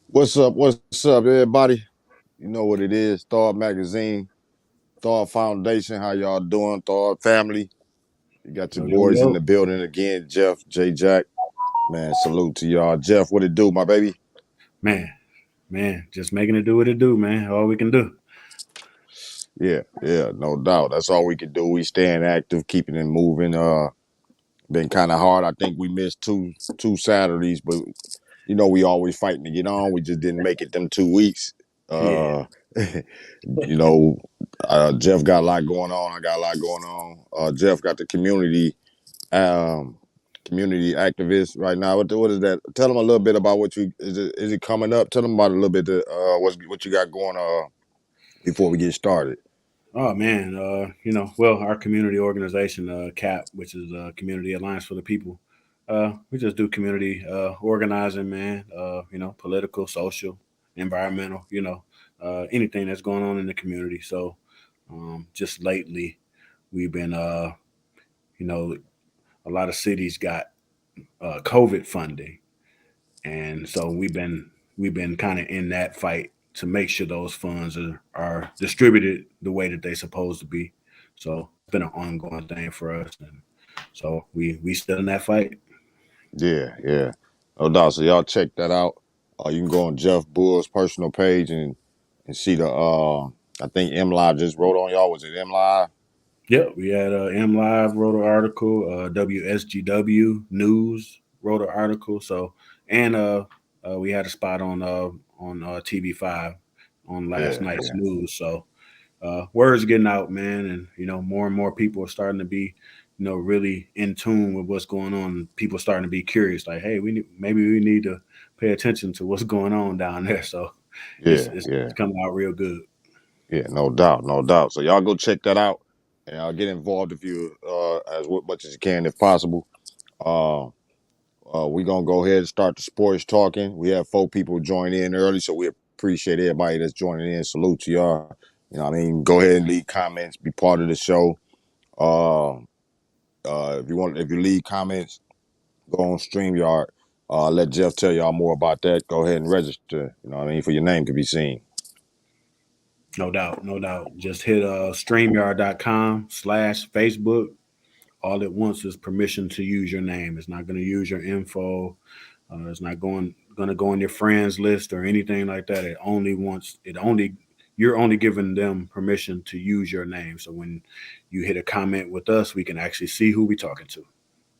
What's up? What's up, everybody? You know what it is. Thought Magazine, Thought Foundation. How y'all doing? Thought family. You got your Yo, yo, boys in the yo. building again. Jeff, J Jack. Man, salute to y'all. Jeff, what it do, my baby? Man, just making it do what it do, man. All we can do. Yeah, no doubt. That's all we can do. We staying active, keeping it moving. Been kind of hard. I think we missed two Saturdays, but we always fighting to get on. We just didn't make it them 2 weeks. Yeah. Uh, you know, Jeff got a lot going on. I got a lot going on. Jeff got the um, community activist right now. What is that? Tell them a little bit about what you is it coming up? Tell them about a little bit what you got going before we get started. Oh man, well, our community organization, CAP, which is Community Alliance for the People, we just do community organizing, man. Political, social, environmental, anything that's going on in the community. So, just lately, we've been, a lot of cities got COVID funding, and so we've been kind of in that fight to make sure those funds are distributed the way that they're supposed to be. So it's been an ongoing thing for us, and so we still in that fight. Yeah, no doubt. So y'all check that out. You can go on Jeff Bull's personal page and see the. I think M Live just wrote on y'all. Was it M Live? Yep, we had M Live wrote an article, WSGW News wrote an article. So and we had a spot on TV5 on last night's Yeah. news. So words getting out, man, and more and more people are starting to be, really in tune with what's going on. People starting to be curious, like, hey, maybe we need to pay attention to what's going on down there. So it's Yeah, it's, yeah. it's coming out real good. Yeah, no doubt, no doubt. So y'all go check that out, and get involved if you much as you can if possible. Uh, we gonna go ahead and start the sports talking. We have 4 people join in early, so we appreciate everybody that's joining in. Salute to y'all. You know what I mean? Go ahead and leave comments, be part of the show. Uh, if you leave comments, go on StreamYard. Let Jeff tell y'all more about that. Go ahead and register. You know what I mean? For your name to be seen. No doubt, no doubt. Just hit streamyard.com/Facebook. All it wants is permission to use your name. It's not going to use your info. It's not going to go on your friends list or anything like that. You're only giving them permission to use your name. So when you hit a comment with us, we can actually see who we talking to.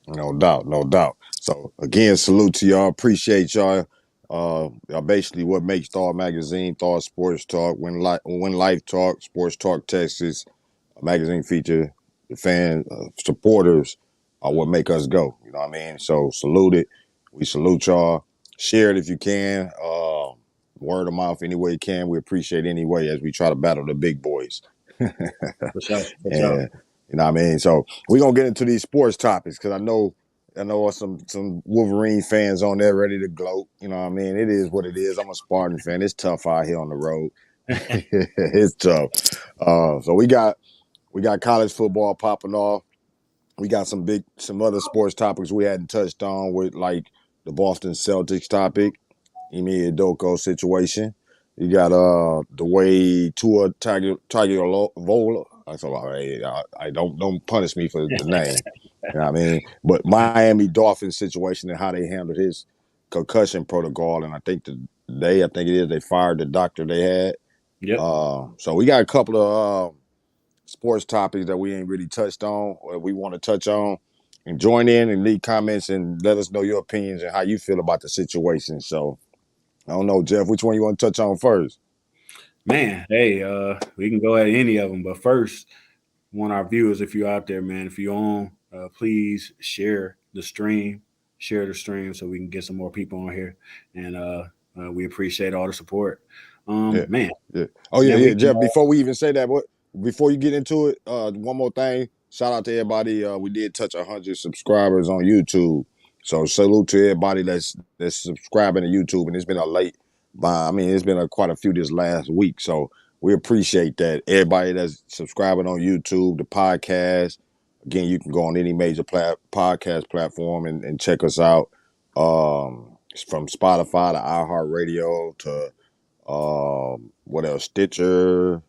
No doubt, no doubt. So again, salute to y'all. Appreciate y'all. Y'all basically what makes Thought Magazine, Thought Sports Talk, When Life Talk, Sports Talk Texas, a magazine feature. The fan supporters are what make us go. You know what I mean? So salute it. We salute y'all. Share it if you can. Word of mouth any way you can. We appreciate it anyway as we try to battle the big boys. For sure, for sure. And you know what I mean? So we're gonna get into these sports topics because I know some Wolverine fans on there ready to gloat. You know what I mean? It is what it is. I'm a Spartan fan. It's tough out here on the road. It's tough. So we got college football popping off. We got some other sports topics we hadn't touched on with like the Boston Celtics topic, Ime Udoka situation. You got the way Tua Tagovailoa. I don't punish me for the name. You know what I mean? But Miami Dolphins situation and how they handled his concussion protocol, and I think they fired the doctor they had. Yep. So we got a couple of sports topics that we ain't really touched on or we want to touch on. And join in and leave comments and let us know your opinions and how you feel about the situation. So I don't know, Jeff, which one you want to touch on first? Man, hey, we can go at any of them, but first, want our viewers, if you're out there, man, if you're on, please share the stream so we can get some more people on here, and we appreciate all the support. Yeah, Man, yeah. Oh yeah, man, yeah, we've been Jeff. Before we even say that, before you get into it, one more thing. Shout out to everybody. We did touch 100 subscribers on YouTube, so salute to everybody that's subscribing to YouTube. And it's been a late, I mean, it's been quite a few this last week. So we appreciate that. Everybody that's subscribing on YouTube, the podcast. Again, you can go on any major podcast platform and check us out. from Spotify to iHeartRadio to what else? Stitcher,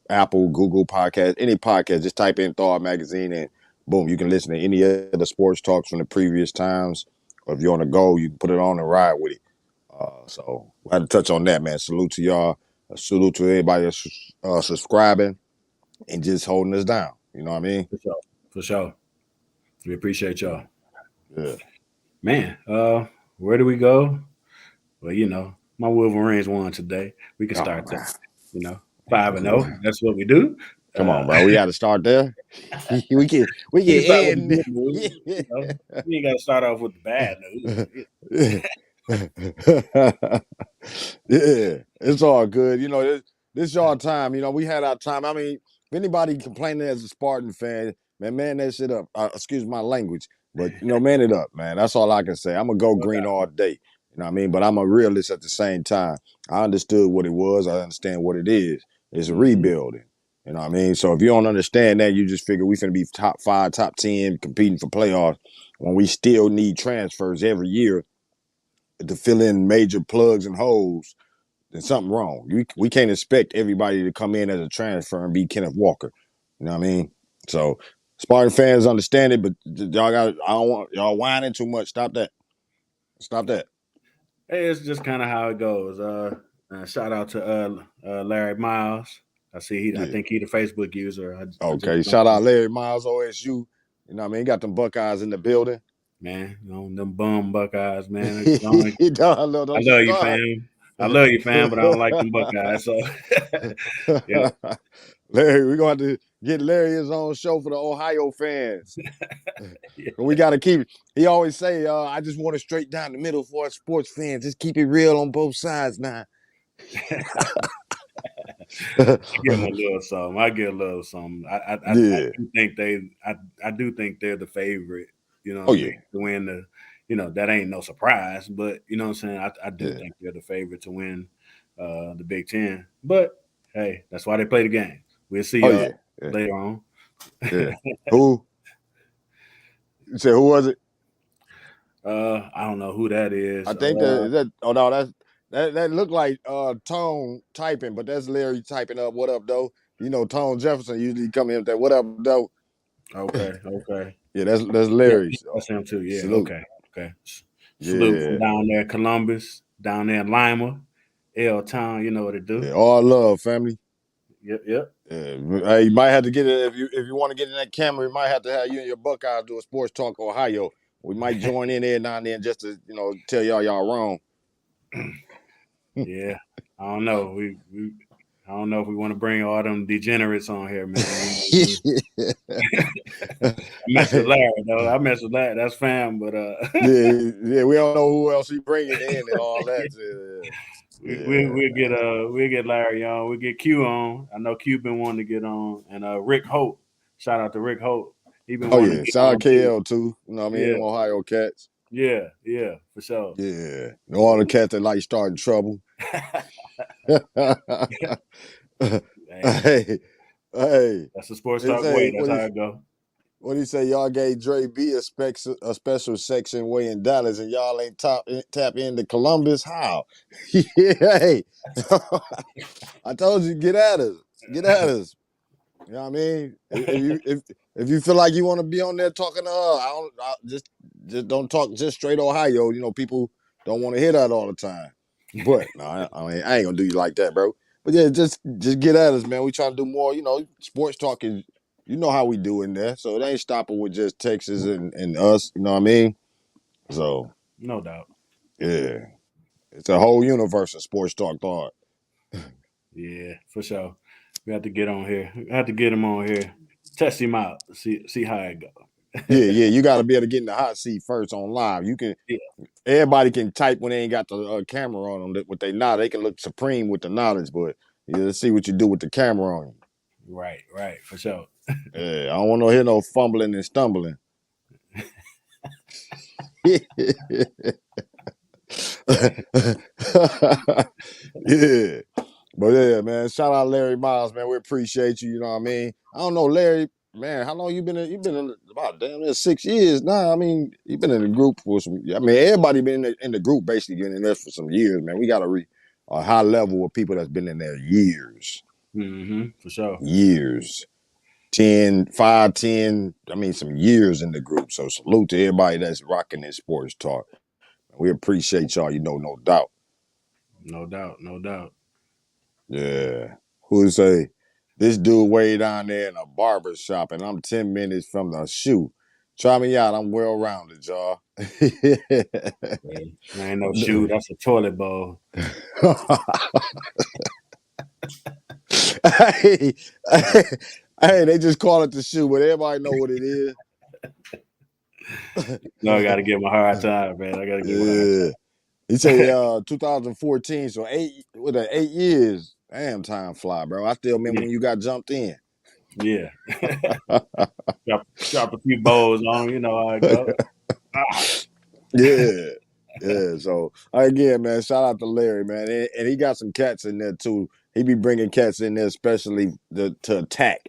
Apple, Google Podcast, any podcast. Just type in Thought Magazine and boom, you can listen to any of the sports talks from the previous times. Or if you're on the go, you can put it on and ride with it. So I had to touch on that, man. Salute to y'all. A salute to everybody that's subscribing and just holding us down. You know what I mean? For sure. For sure. We appreciate y'all. Yeah. Man, where do we go? Well, you know, my Wolverines won today. We can start there. You know, 5-0. That's what we do. Come on, bro. We got to start there. we can end. You know? We ain't got to start off with the bad news. Yeah, it's all good. You know, this y'all time. You know, we had our time. I mean, if anybody complaining as a Spartan fan, man that shit up. Excuse my language, but you know, man it up, man. That's all I can say. I'm gonna go green all day. You know what I mean? But I'm a realist at the same time. I understood what it was. I understand what it is. It's rebuilding. You know what I mean? So if you don't understand that, you just figure we finna be top 5, top 10, competing for playoffs when we still need transfers every year to fill in major plugs and holes. Then something wrong. We can't expect everybody to come in as a transfer and be Kenneth Walker. You know what I mean? So Spartan fans understand it, but y'all got. I don't want y'all whining too much. Stop that. Stop that. Hey, it's just kind of how it goes. Shout out to Larry Miles. I see I think he the Facebook user. Okay, shout out Larry Miles, OSU. You know what I mean? He got them Buckeyes in the building. Man, you know, them bum Buckeyes, man. I love you, fam. I love you, fam, but I don't like them Buckeyes. So, yeah. Larry, we're going to have to get Larry his own show for the Ohio fans. Yeah. We got to keep it. He always say, I just want it straight down the middle for us sports fans. Just keep it real on both sides now. I give them a little something. I get a little something. I do think they're the favorite. You know, to win the. You know, that ain't no surprise, but you know what I'm saying. I do think they're the favorite to win the Big Ten. But hey, that's why they play the game. We'll see later on. Who? You said who was it? I don't know who that is. I think that. Oh no, that looked like Tone typing, but that's Larry typing up. What up, though? You know, Tone Jefferson usually come in with that. What up, though? Okay. Yeah, that's Larry. Yeah, that's him too. Yeah. Salute. Okay. Salute from down there, Columbus, down there in Lima, L Town. You know what it do. Yeah, all love, family. Yep. Hey, you might have to get it if you want to get in that camera. You might have to have you and your Buckeyes do a Sports Talk Ohio. We might join in there now and then just to tell y'all wrong. Yeah, I don't know. I don't know if we want to bring all them degenerates on here, man. I mess with Larry, though. I mess with Larry. That's fam, but yeah, we don't know who else he bringing in and all that. We'll get Larry on. We'll get Q on. I know Q been wanting to get on, and Rick Holt. Shout out to Rick Holt. He been wanting to get shout on out KL too. You know what I mean? Ohio Cats. Yeah, for sure. Yeah, all the cats that like starting trouble. Hey, that's the Sports Talk way. That's how it go. What do you say? Y'all gave Dre B a special section way in Dallas, and y'all ain't tap into Columbus? How? Hey, I told you, get at us. Get at us. You know what I mean? If you feel like you want to be on there talking to her, just don't talk just straight Ohio. You know, people don't want to hear that all the time. But no, I ain't gonna do you like that, bro. But yeah, just get at us, man. We trying to do more. You know, sports talk is, you know how we do in there. So it ain't stopping with just Texas and us. You know what I mean? So no doubt. Yeah, it's a whole universe of sports talk thought. Yeah, for sure. We have to get on here. We have to get him on here. Test him out. See how it go. Yeah. You got to be able to get in the hot seat first on live. You can. Yeah. Everybody can type when they ain't got the camera on them. With they nod, they can look supreme with the knowledge. But let's see what you do with the camera on you. Right, for sure. Yeah, I don't want to hear no fumbling and stumbling. Yeah. But yeah, man, shout out Larry Miles, man. We appreciate you. You know what I mean? I don't know, Larry. man, how long you been in? You've been in about damn near 6 years now. I mean, you've been in the group for some. I mean, everybody been in the group basically been in there for some years, man. We got a high level of people that's been in there years, For sure. years. 10, 5, 10, I mean, some years in the group. So salute to everybody that's rocking this sports talk. We appreciate y'all, no doubt. No doubt, no doubt. Yeah. Who say this dude way down there in a barber shop and I'm 10 minutes from the shoe. Try me out. I'm well rounded, y'all. Yeah. That ain't no shoe, that's a toilet bowl. Hey, they just call it the shoe, but everybody know what it is. No, I gotta give him a hard time, man. I gotta give him a hard time. He say 2014, so 8 years. Damn, time fly, bro. I still remember when you got jumped in. Yeah. drop a few bowls on, you know how it go. Yeah. So again, man, shout out to Larry, man, and he got some cats in there too. He be bringing cats in there, especially to attack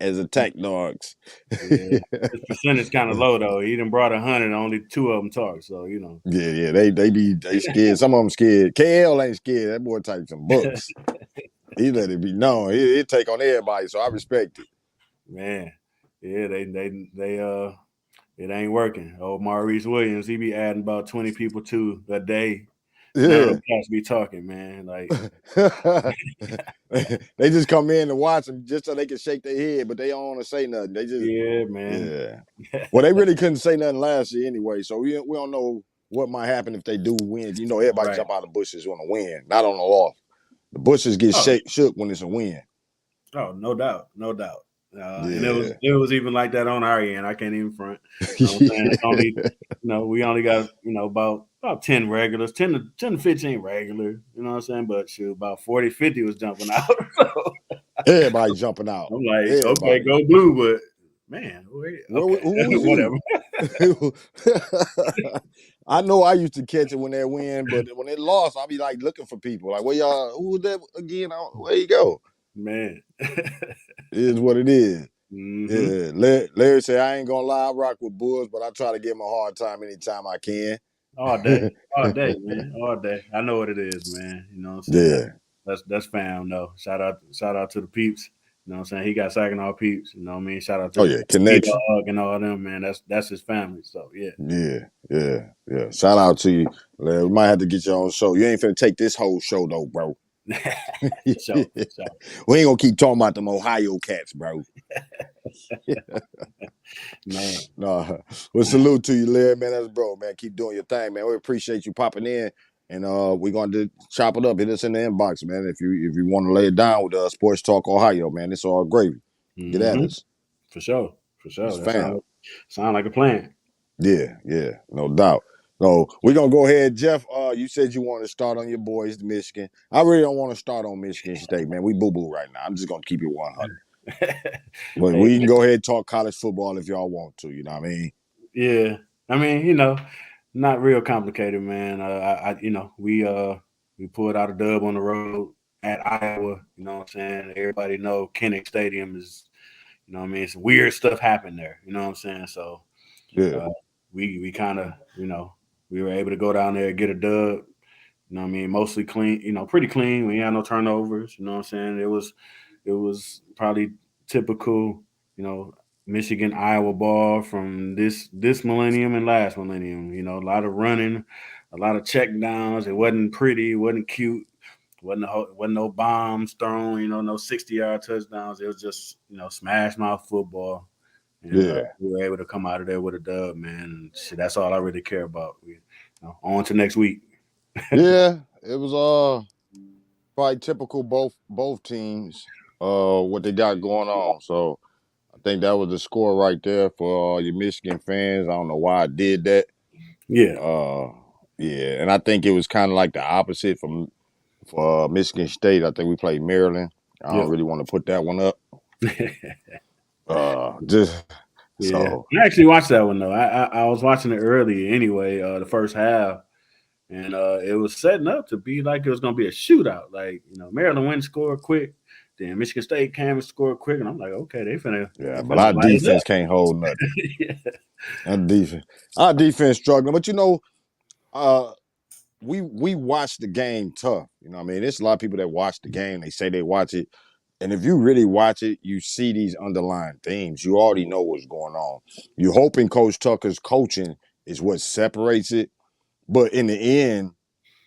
dogs. Yeah. His percentage kind of low though. He done brought 100, only 2 of them talk. So Yeah. They scared. Some of them scared. KL ain't scared. That boy type some books. He let it be known. He take on everybody, so I respect it. Man, yeah, it ain't working. Old Maurice Williams, he be adding about 20 people to a day. Yeah. None of them cats be talking, man. Like they just come in and watch them just so they can shake their head, but they don't want to say nothing. They just man. Yeah. Well, they really couldn't say nothing last year anyway, so we don't know what might happen if they do win. Everybody jump out of the bushes on a win, not on a loss. The bushes get shook when it's a win. Oh, no doubt. And it was even like that on our end. I can't even front. It's only, we only got about 10 regulars, 10 to 15 regular. You know what I'm saying? But shoot, about 40, 50 was jumping out. Everybody jumping out. I'm like, okay, go blue, but man, whatever. I know I used to catch it when they win, but when they lost, I'll be like looking for people. Like, where y'all? Who was that again? Where you go? Man, it is what it is. Mm-hmm. Yeah, Larry said, I ain't gonna lie, I rock with Bulls, but I try to give him a hard time anytime I can. All day, man, all day. I know what it is, man. You know what I'm saying? Yeah, that's fam. No, shout out to the peeps. You know what I'm saying? He got Saginaw peeps. You know what I mean? Shout out to connection and all them, man. That's his family. So yeah. Shout out to you, Larry. We might have to get you on the show. You ain't finna take this whole show though, bro. Sure. We ain't gonna keep talking about them Ohio cats, bro. Man. No. Well, salute to you, Larry, man. That's bro, man. Keep doing your thing, man. We appreciate you popping in. And we're gonna chop it up. Hit us in the inbox, man. If you want to lay it down with Sports Talk Ohio, man. It's all gravy. Get at us. For sure. That sound like a plan. Yeah, no doubt. So we're gonna go ahead, Jeff. You said you want to start on your boys, Michigan. I really don't want to start on Michigan State, man. We boo right now. I'm just gonna keep it 100. But we can go ahead and talk college football if y'all want to. You know what I mean? Yeah, I mean, not real complicated, man. We pulled out a dub on the road at Iowa. You know what I'm saying? Everybody know Kinnick Stadium is. You know what I mean? Some weird stuff happened there. You know what I'm saying? So yeah, we kind of we were able to go down there and get a dub. You know what I mean? Mostly clean, pretty clean. We had no turnovers. You know what I'm saying? It was probably typical, Michigan Iowa ball from this millennium and last millennium. A lot of running, a lot of check downs. It wasn't pretty, it wasn't cute. Wasn't no bombs thrown, no 60-yard touchdowns. It was just, smash mouth football. And we were able to come out of there with a dub, man. Shit, that's all I really care about. On to next week. Yeah, it was probably typical both teams, what they got going on. So I think that was the score right there for your Michigan fans. I don't know why I did that. Yeah. Yeah, and I think it was kind of like the opposite for Michigan State. I think we played Maryland. I don't really want to put that one up. So I actually watched that one though. I was watching it early anyway, the first half, and it was setting up to be like it was going to be a shootout. Like Maryland went and scored quick, Then Michigan State came and scored quick, and I'm like, okay, they Yeah, but finna our light it defense up. can't hold nothing. Yeah. Our defense struggling. But uh, we watch the game tough. You know what I mean? There's a lot of people that watch the game. They say they watch it. And if you really watch it, you see these underlying themes. You already know what's going on. You're hoping Coach Tucker's coaching is what separates it. But in the end,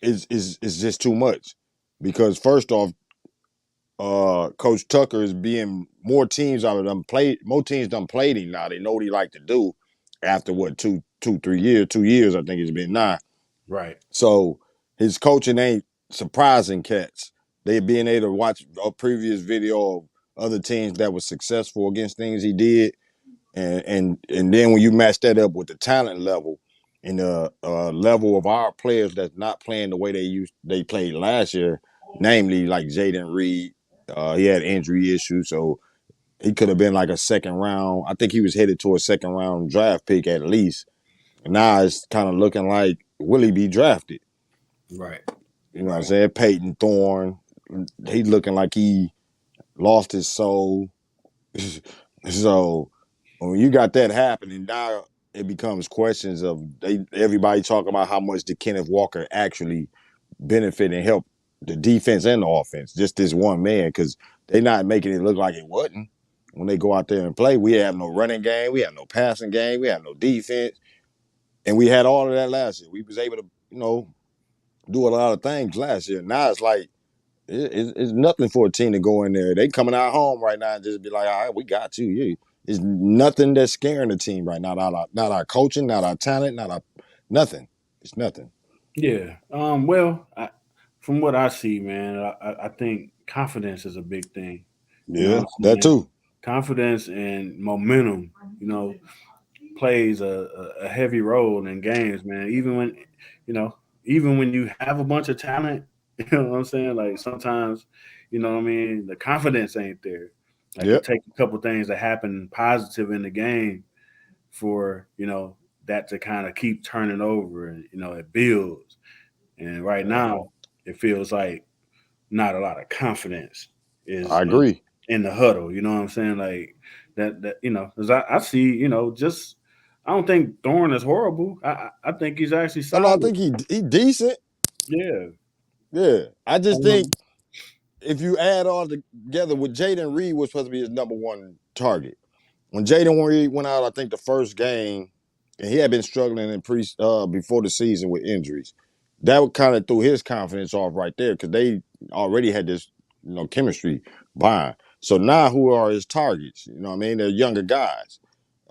is just too much. Because first off, Coach Tucker is being more teams out of them played, more teams done played him now. They know what he like to do after what, 2 years, I think it's been now. Right. So his coaching ain't surprising cats. They being able to watch a previous video of other teams that were successful against things he did, and then when you match that up with the talent level and the level of our players that's not playing the way they played last year, namely like Jaden Reed, he had injury issues, so he could have been like a second round. I think he was headed to a second round draft pick at least. And now it's kind of looking like will he be drafted? Right. You know what I'm saying? Peyton Thorne, he looking like he lost his soul. So when you got that happening, now it becomes questions of everybody talking about how much did Kenneth Walker actually benefit and help the defense and the offense, just this one man, because they're not making it look like it wasn't. When they go out there and play, we have no running game, we have no passing game, we have no defense. And we had all of that last year. We was able to, do a lot of things last year. Now it's like, it's nothing for a team to go in there. They coming out home right now and just be like, all right, we got you. Yeah. It's nothing that's scaring the team right now. Not our coaching, not our talent, nothing. It's nothing. Yeah. Well, from what I see, man, I think confidence is a big thing. You know Yeah, what I'm that saying? too. Confidence and momentum, plays a heavy role in games, man. You know, even when you have a bunch of talent, you know what I'm saying? Like sometimes, the confidence ain't there. Like it Yep. takes a couple things that happen positive in the game for, that to kind of keep turning over and, it builds. And right now, it feels like not a lot of confidence I is agree. in the huddle. You know what I'm saying? Like because I see, just I don't think Thorne is horrible. I think he's actually I solid. think he decent. Yeah. Yeah. I I just don't know. think if you add all together with Jaden Reed was supposed to be his number one target. When Jaden Reed went out, I think the first game, and he had been struggling before the season with injuries. That kind of threw his confidence off right there because they already had this, chemistry bond. So now who are his targets? You know what I mean? They're younger guys.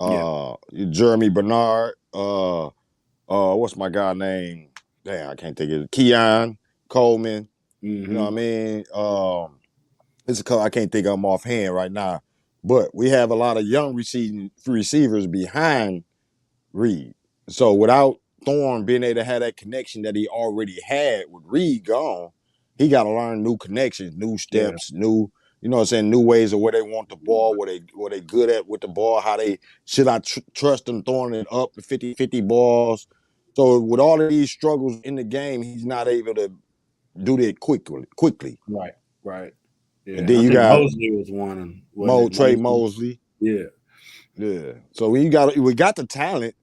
Yeah. Jeremy Bernard, what's my guy name? Damn, I can't think of it. Keon Coleman. You know what I mean? I can't think of them offhand right now. But we have a lot of young receivers behind Reed. So without Thorne being able to have that connection that he already had with Reed gone, he got to learn new connections, new steps, new, new ways of where they want the ball, what they good at with the ball, how they should I trust them throwing it up 50-50 balls. So with all of these struggles in the game, he's not able to do that quickly. Right. Right. Yeah. And And then I you think got Mosley was one, wasn't it? Trey Mosley. Yeah. Yeah. So we got the talent,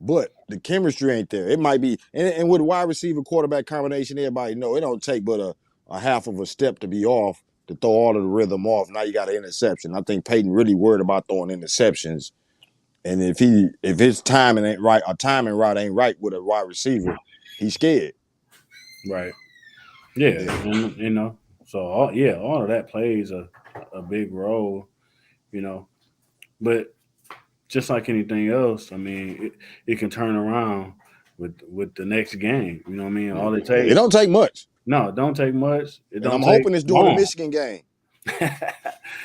but the chemistry ain't there. It might be, and with wide receiver quarterback combination, everybody know it don't take but a half of a step to be off to throw all of the rhythm off. Now you got an interception. I think Peyton really worried about throwing interceptions. And if his timing ain't right, or timing route ain't right with a wide receiver, he's scared. Right. Yeah. And so all of that plays a big role, but just like anything else, I mean, it can turn around with the next game. You know what I mean? All it takes. It don't take much. No, it don't take much. It And don't I'm take hoping it's during the long. Michigan game.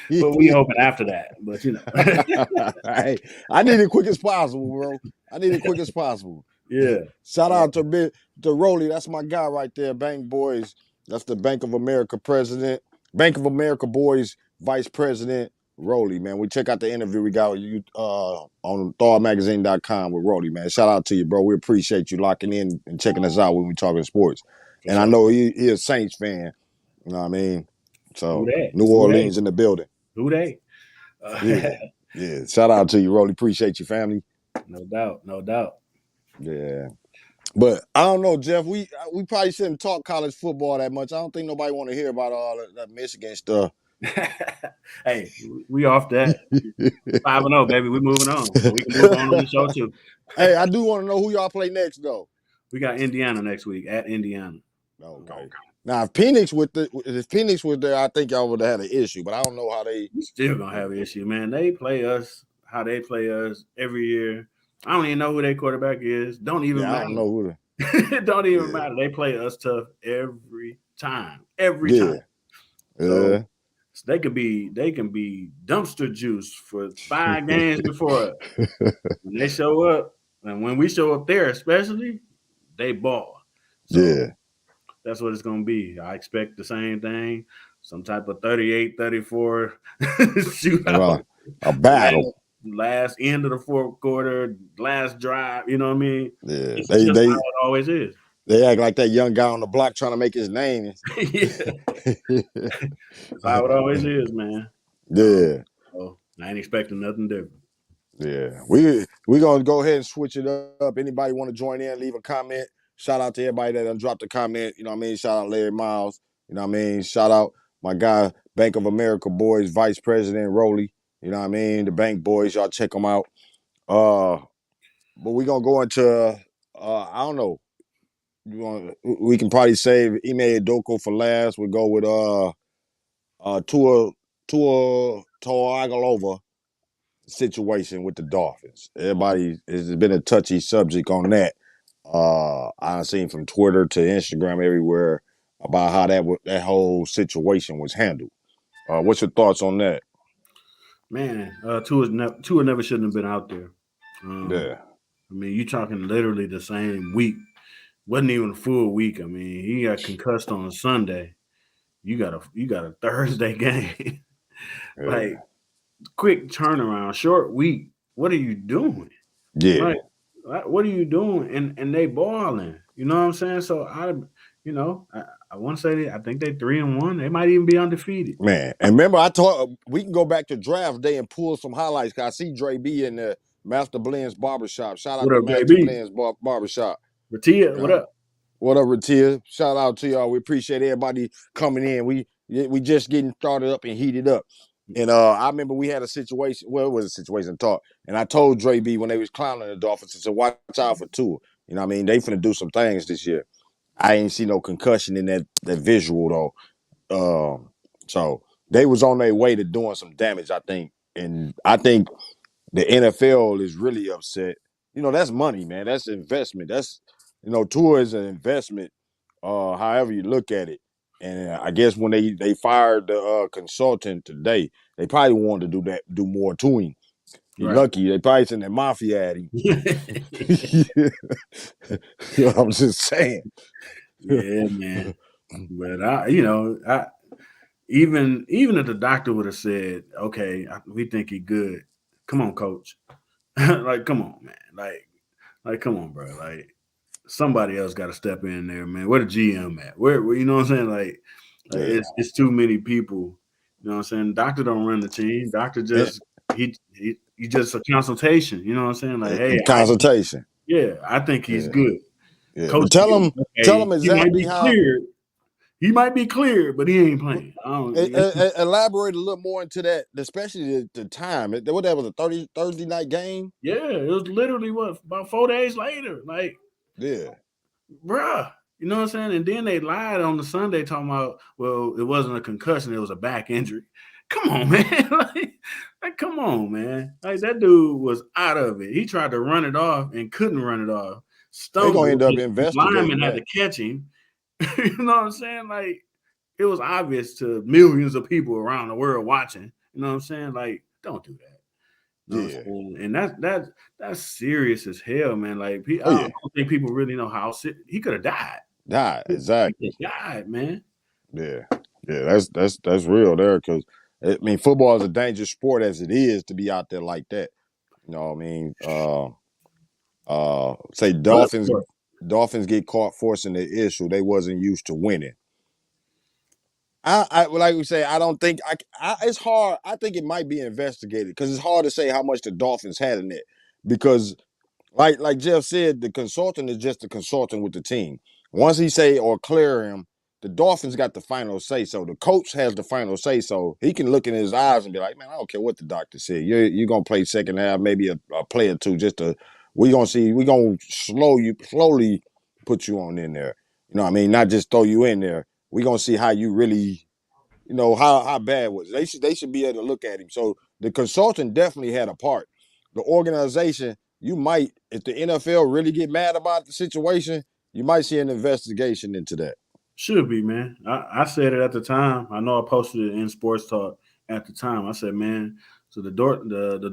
But we hoping after that. But Hey, I need it quick as possible, bro. I need it quick as possible. Yeah. Shout out to Rolly. That's my guy right there, Bank Boys. That's the Bank of America president. Bank of America Boys vice president, Rolly, man. We check out the interview we got with you on ThawMagazine.com with Rolly, man. Shout out to you, bro. We appreciate you locking in and checking us out when we talking sports. And I know he a Saints fan. You know what I mean? Who So that? New Who they? Orleans in the building. Who they? Yeah, yeah. Shout out to you, Rolly. Appreciate you, family. No doubt, no doubt. Yeah. But I don't know, Jeff. We probably shouldn't talk college football that much. I don't think nobody want to hear about all that Michigan stuff. Hey, we off that 5-0, baby. We moving on, so we can move on the show too. Hey, I do want to know who y'all play next, though. We got Indiana next week at Indiana. Okay. Now, if Penix was there, I think y'all would have had an issue. But I don't know how they. We still gonna have an issue, man. They play us how they play us every year. I don't even know who their quarterback is. Don't even matter. I don't know who. It don't even matter. They play us tough every time. Every time. So they can be dumpster juice for 5 games before us. When they show up, and when we show up there, especially, they ball. So that's what it's gonna be. I expect the same thing. Some type of 38-34 shootout. A battle. Last end of the fourth quarter, last drive, you know what I mean? Yeah. It's just how it always is. They act like that young guy on the block trying to make his name. That's how it always is, man. Yeah. So I ain't expecting nothing different. Yeah. We gonna go ahead and switch it up. Anybody want to join in, leave a comment. Shout out to everybody that done dropped a comment. You know what I mean? Shout out Larry Miles. You know what I mean? Shout out my guy, Bank of America Boys, Vice President Roley. You know what I mean? The Bank Boys, y'all check them out. But we gonna go into I don't know. We can probably save Ime Edoko for last. We go with Tua Tagovailoa situation with the Dolphins. Everybody has been a touchy subject on that. I've seen from Twitter to Instagram everywhere about how that whole situation was handled. What's your thoughts on that? Man, Tua never shouldn't have been out there. I mean, you talking literally the same week. Wasn't even a full week. I mean, he got concussed on a Sunday. You got a Thursday game. Like, quick turnaround, short week. What are you doing? Yeah. Like, what are you doing? And they balling. You know what I'm saying? So I want to say I think they 3-1. They might even be undefeated. Man, and remember we can go back to draft day and pull some highlights. Cause I see Dre B in the Master Blends Barbershop. Shout out to Master Blends Barbershop. Ratia, what up? What up, Ratia? Shout out to y'all. We appreciate everybody coming in. We just getting started up and heated up. And I remember we had a situation. Well, it was a situation talk. And I told Dre B when they was clowning the Dolphins, I said, watch out for Tua. You know what I mean? They finna do some things this year. I ain't see no concussion in that visual though. So they was on their way to doing some damage, I think. And I think the NFL is really upset. You know, that's money, man. That's investment. That's, Tua is an investment, however you look at it. And I guess when they fired the consultant today, they probably wanted to do more to him. He's lucky. They probably sent their mafia at him. I'm just saying. Yeah, man. But even if the doctor would have said, "Okay, we think he's good," come on, coach. Like, come on, man. Like, come on, bro. Like, somebody else got to step in there, man. Where the GM at? Where you know what I'm saying? Like it's too many people. You know what I'm saying? Doctor don't run the team. Doctor just he just a consultation. You know what I'm saying? Like, hey, consultation. I think he's good. Yeah. Coach, tell him exactly how. He might be cleared, but he ain't playing. Elaborate a little more into that, especially the time. What that was, a Thursday night game? Yeah, it was literally about 4 days later. Like, yeah, bruh. You know what I'm saying? And then they lied on the Sunday talking about, well, it wasn't a concussion, it was a back injury. Come on, man. like, come on, man. Like, that dude was out of it. He tried to run it off and couldn't run it off. They're gonna end up investigating. Lineman had to catch him. You know what I'm saying? Like, it was obvious to millions of people around the world watching. You know what I'm saying? Like, don't do that. You know and that's serious as hell, man. Like, I don't think people really know how he could have died. Exactly. He died, man. Yeah, that's real there, because I mean, football is a dangerous sport as it is to be out there like that. You know what I mean? Say Dolphins get caught forcing the issue. They wasn't used to winning. like we say, I don't think it's hard. I think it might be investigated because it's hard to say how much the Dolphins had in it because like Jeff said, the consultant is just a consultant with the team. Once he say or clear him, the Dolphins got the final say. So the coach has the final say. So he can look in his eyes and be like, "Man, I don't care what the doctor said. You're gonna play second half, maybe a play or two. Just to we gonna see. We gonna slowly put you on in there. You know what I mean? Not just throw you in there. We gonna see how you really." How bad was it? They should be able to look at him. So the consultant definitely had a part. The organization, you might, if the NFL really get mad about the situation, you might see an investigation into that. Should be, man. I said it at the time. I know I posted it in Sports Talk at the time. I said, man, so the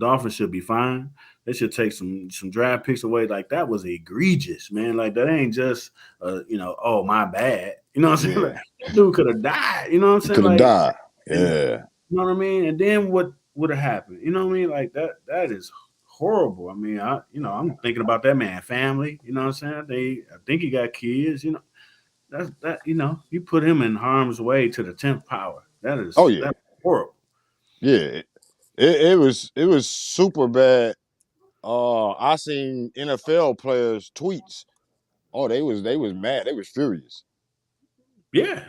Dolphins should be fine. They should take some draft picks away. Like that was egregious, man. Like that ain't just oh my bad. You know what I'm saying? Yeah, Like, that dude could have died. You know what I'm saying? could have Like, died. and Yeah, you know what I mean? And then what would have happened? You know what I mean? Like that is horrible. I mean, I'm thinking about that man family. You know what I'm saying? I think he got kids. You put him in harm's way to the 10th power. oh yeah, That's horrible. yeah. It was super bad. I seen NFL players tweets. Oh, they was mad. They was furious. Yeah.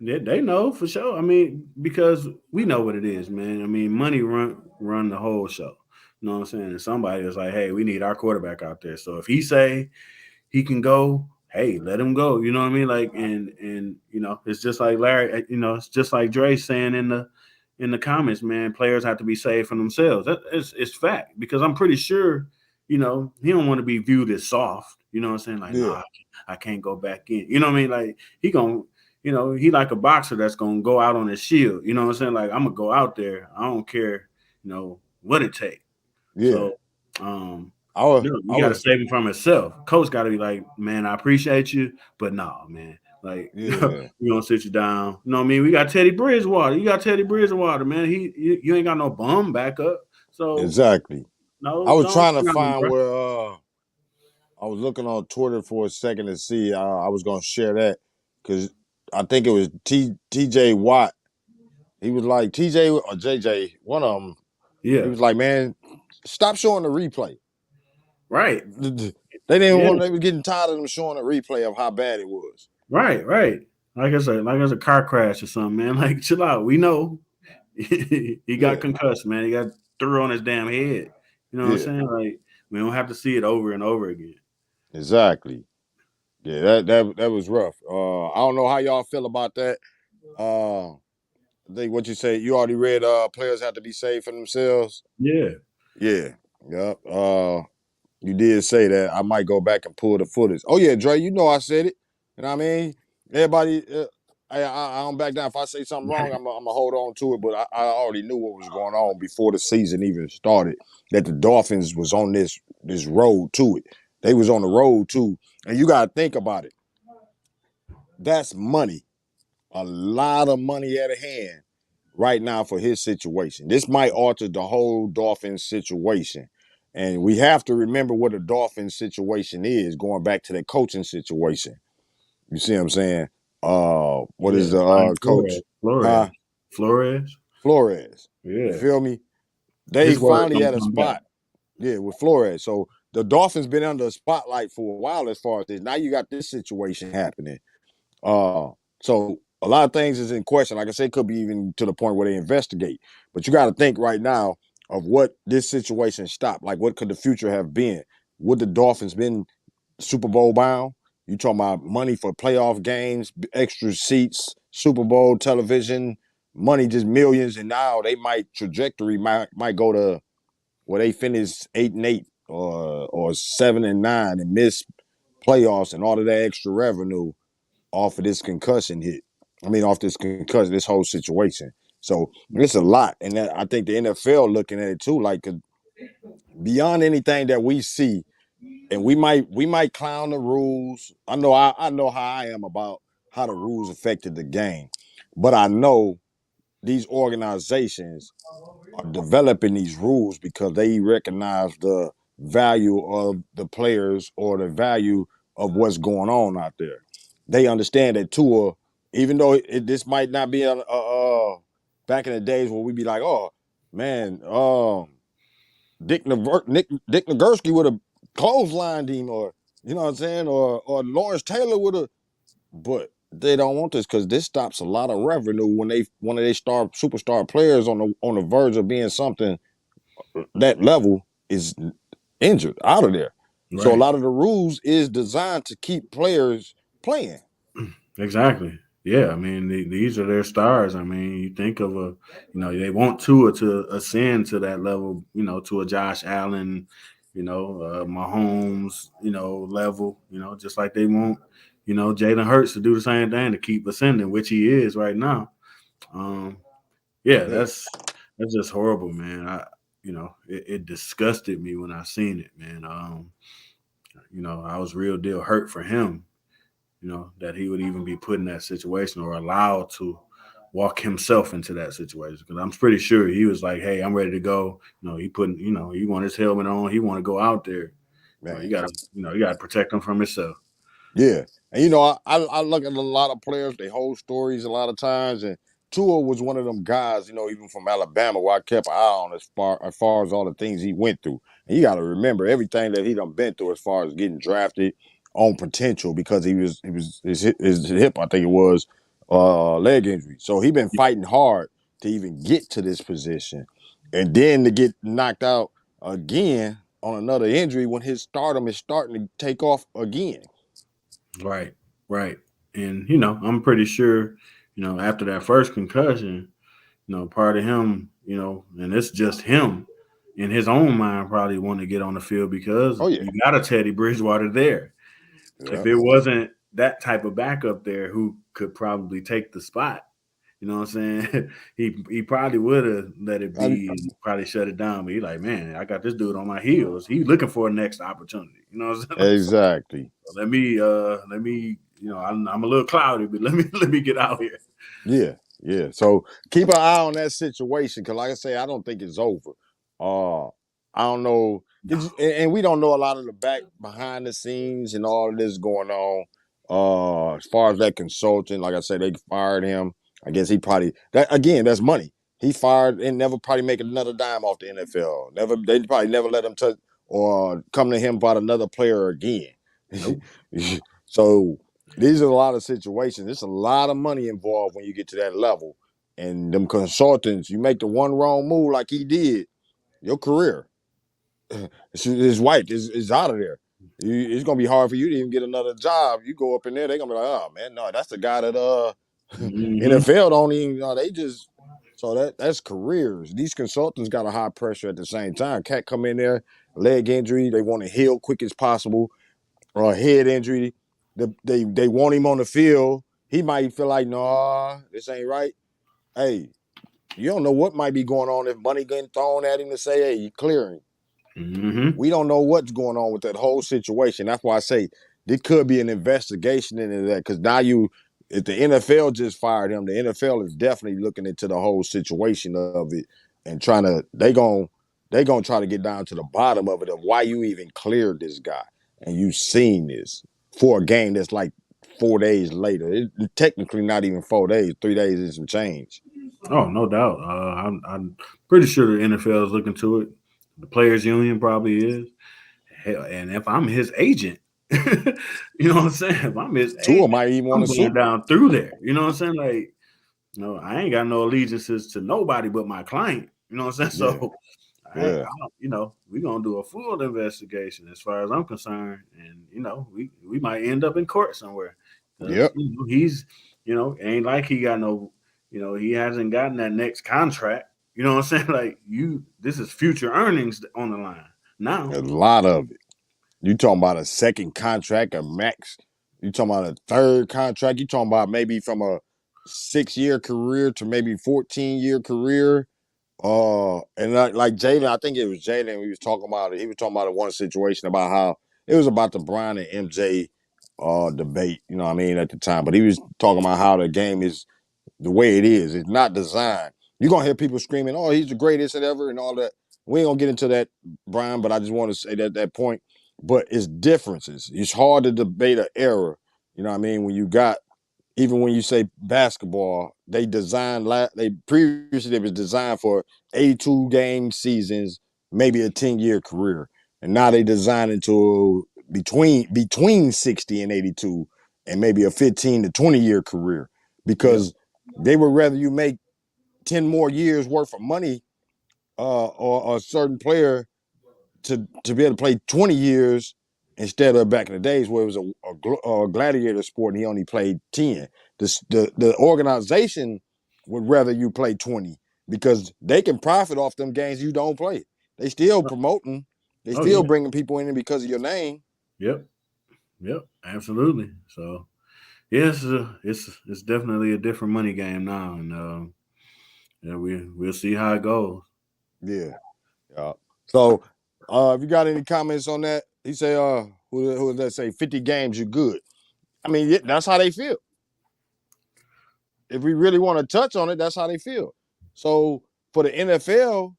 They know for sure. I mean, because we know what it is, man. I mean, money run the whole show. You know what I'm saying? And somebody was like, hey, we need our quarterback out there. So if he say he can go, hey, let him go. You know what I mean? Like, and it's just like Larry. It's just like Dre saying in the comments, man. Players have to be saved from themselves. It's fact because I'm pretty sure, he don't want to be viewed as soft. You know what I'm saying? Like, Yeah, nah, I can't go back in. You know what I mean? Like he gonna. He like a boxer that's gonna go out on his shield. You know what I'm saying? Like I'm gonna go out there. I don't care, what it takes. yeah. So, I was, no, I you got to was, save him from himself. Coach got to be like, man, I appreciate you, but no, man. Like, yeah, we gonna sit you down. You know what I mean? We got Teddy Bridgewater. You got Teddy Bridgewater, man. You ain't got no bum backup. So exactly. I no, was don't trying to sit down, find bro. where I was looking on Twitter for a second to see. I was gonna share that because I think it was TJ Watt. He was like TJ or JJ, one of them. He Yeah, was like, "Man, stop showing the replay." right. They didn't Yeah, want. They were getting tired of them showing a replay of how bad it was. right. Like it's a car crash or something, man. Like, chill out. We know he got Yeah, concussed, man. He got threw on his damn head. You know what I'm yeah, saying? Like, we don't have to see it over and over again. exactly. Yeah, that was rough. I don't know how y'all feel about that. I think what you say. You already read. Players have to be saved for themselves. Yeah. Yeah. Yep. You did say that. I might go back and pull the footage. Oh yeah, Dre, you know I said it. You know what I mean? Everybody, I don't back down. If I say something wrong, I'm gonna hold on to it. But I already knew what was going on before the season even started. That the Dolphins was on this road to it. They was on the road too, and you gotta think about it. That's money, a lot of money at hand right now for his situation. This might alter the whole Dolphins situation. And we have to remember what a Dolphins situation is, going back to the coaching situation. You see what I'm saying? What is Yeah. the Brian coach? Flores. Flores. Huh? Flores. Flores. You Yeah. feel me? They His word finally don't at a come back. spot. Yeah, with Flores. So the Dolphins been under a spotlight for a while as far as this. Now you got this situation happening. So a lot of things is in question. Like I said, it could be even to the point where they investigate. But you got to think right now of what this situation stopped. Like, what could the future have been? Would the Dolphins been Super Bowl bound? You talking about money for playoff games, extra seats, Super Bowl television, money just millions, and now they might go to where they finish 8-8 or 7-9 and miss playoffs and all of that extra revenue off of this concussion hit. I mean, off this concussion, this whole situation. So it's a lot, and I think the NFL looking at it too, like beyond anything that we see, and we might clown the rules. I know how I am about how the rules affected the game, but I know these organizations are developing these rules because they recognize the value of the players or the value of what's going on out there. They understand that Tua even though this might not be back in the days where we'd be like, oh man, Dick Nagurski would have clotheslined him, or you know what I'm saying, or Lawrence Taylor would have, but they don't want this because this stops a lot of revenue when one of their superstar players on the verge of being something that level is injured out of there. So a Right. lot of the rules is designed to keep players playing. Exactly. Yeah, I mean these are their stars. I mean, you think of they want Tua to ascend to that level, to a Josh Allen, Mahomes, level, just like they want, Jalen Hurts to do the same thing to keep ascending, which he is right now. Um, yeah, Yeah, that's just horrible, man. It disgusted me when I seen it, man. I was real deal hurt for him, that he would even be put in that situation or allowed to walk himself into that situation. Because I'm pretty sure he was like, "Hey, I'm ready to go." He want his helmet on. He want to go out there. You man. gotta, you gotta protect him from himself. Yeah, and I look at a lot of players, they hold stories a lot of times, and Tua was one of them guys, even from Alabama, where I kept an eye on as far as all the things he went through. And you got to remember everything that he done been through as far as getting drafted on potential because his hip, I think it was, leg injury. So he been fighting hard to even get to this position, and then to get knocked out again on another injury when his stardom is starting to take off again. Right, right. And I'm pretty sure, after that first concussion, part of him, and it's just him in his own mind probably want to get on the field because Oh yeah. you got a Teddy Bridgewater there. If Yeah. it wasn't that type of backup there who could probably take the spot, you know what I'm saying? he probably would have let it I, be and probably shut it down. But he's like, man, I got this dude on my heels. He's looking for a next opportunity. You know what I'm saying? exactly. Let me, I'm a little cloudy, but let me get out here. Yeah. Yeah. So keep an eye on that situation because, like I say, I don't think it's over. Uh, I don't know, and we don't know a lot of the back behind the scenes and all of this going on. As far as that consultant, like I said, they fired him. I guess he probably that again. That's money. He fired and never probably make another dime off the NFL. Never. They probably never let him touch or come to him about another player again. Nope. So these are a lot of situations. There's a lot of money involved when you get to that level. And them consultants, you make the one wrong move like he did, your career is wiped. Is out of there. It's gonna be hard for you to even get another job. You go up in there, they're gonna be like, oh man, no, that's the guy that Mm-hmm. NFL don't even they just so that's careers. These consultants got a high pressure at the same time. Cat come in there, leg injury, they want to heal quick as possible, or a head injury. They want him on the field. He might feel like, nah, this ain't right. Hey, you don't know what might be going on if money getting thrown at him to say, hey, you clearing. Mm-hmm. We don't know what's going on with that whole situation. That's why I say there could be an investigation into that because now if the NFL just fired him, the NFL is definitely looking into the whole situation of it and they gonna try to get down to the bottom of it of why you even cleared this guy and you seen this for a game that's like 4 days later. It technically not even 4 days, 3 days and some change. Oh, no doubt. I'm pretty sure the NFL is looking to it. The players' union probably is. Hell, and if I'm his agent, you know what I'm saying? If I'm his Tua agent, might even want I'm to going sue. down through there. You know what I'm saying? Like, I ain't got no allegiances to nobody but my client. You know what I'm saying? Yeah, So, yeah, we're gonna do a full investigation as far as I'm concerned, and we might end up in court somewhere because yep. he's, ain't like he got no, he hasn't gotten that next contract. You know what I'm saying? Like this is future earnings on the line now. A lot of it. You talking about a second contract, a max. You talking about a third contract. You talking about maybe from a 6 year career to maybe 14-year career. And like Jalen, I think it was Jalen. We was talking about it. He was talking about it one situation about how it was about the Brian and MJ debate. You know what I mean at the time, but he was talking about how the game is the way it is. It's not designed. You're gonna hear people screaming, "Oh, he's the greatest ever," and all that. We ain't gonna get into that, Brian. But I just want to say that point. But it's differences. It's hard to debate an error. You know what I mean? When you got even when you say basketball, they previously it was designed for 82 game seasons, maybe a 10-year career, and now they design it to between 60 and 82, and maybe a 15 to 20-year career, because they would rather you make 10 more years worth of money, or a certain player to be able to play 20 years instead of back in the days where it was a gladiator sport and he only played 10. The organization would rather you play 20 because they can profit off them games you don't play. They still promoting. They still bringing people in because of your name. Yep. Absolutely. So, yes, it's definitely a different money game now, and we'll see how it goes. Yeah. So, if you got any comments on that, he say, who does that say? 50 games, you're good. I mean, that's how they feel. If we really want to touch on it, that's how they feel. So for the NFL,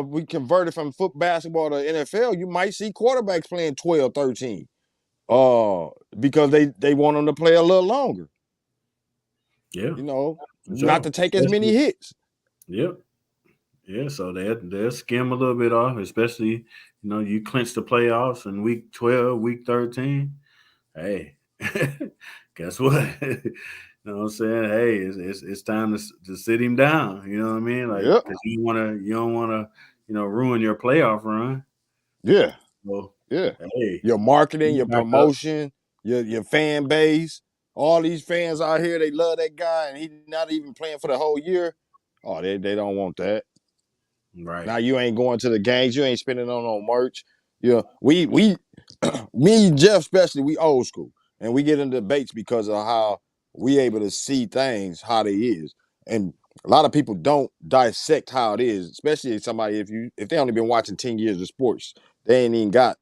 we converted from foot basketball to NFL, you might see quarterbacks playing 12, 13. Because they want them to play a little longer. Yeah. Not to take as many hits. Yep. Yeah, so they'll skim a little bit off, especially, you clinch the playoffs in week 12, week 13. Hey, guess what? You know what I'm saying? Hey, it's time to sit him down. You know what I mean? Like, because you don't wanna, ruin your playoff run. Yeah. So, yeah. Hey, your marketing, your promotion, your fan base, all these fans out here, they love that guy, and he's not even playing for the whole year. Oh, they don't want that. Right. Now you ain't going to the games, you ain't spending on no merch. We me, Jeff, especially, we old school, and we get into debates because of how we able to see things how they is, and a lot of people don't dissect how it is, especially somebody if they only been watching 10 years of sports, they ain't even got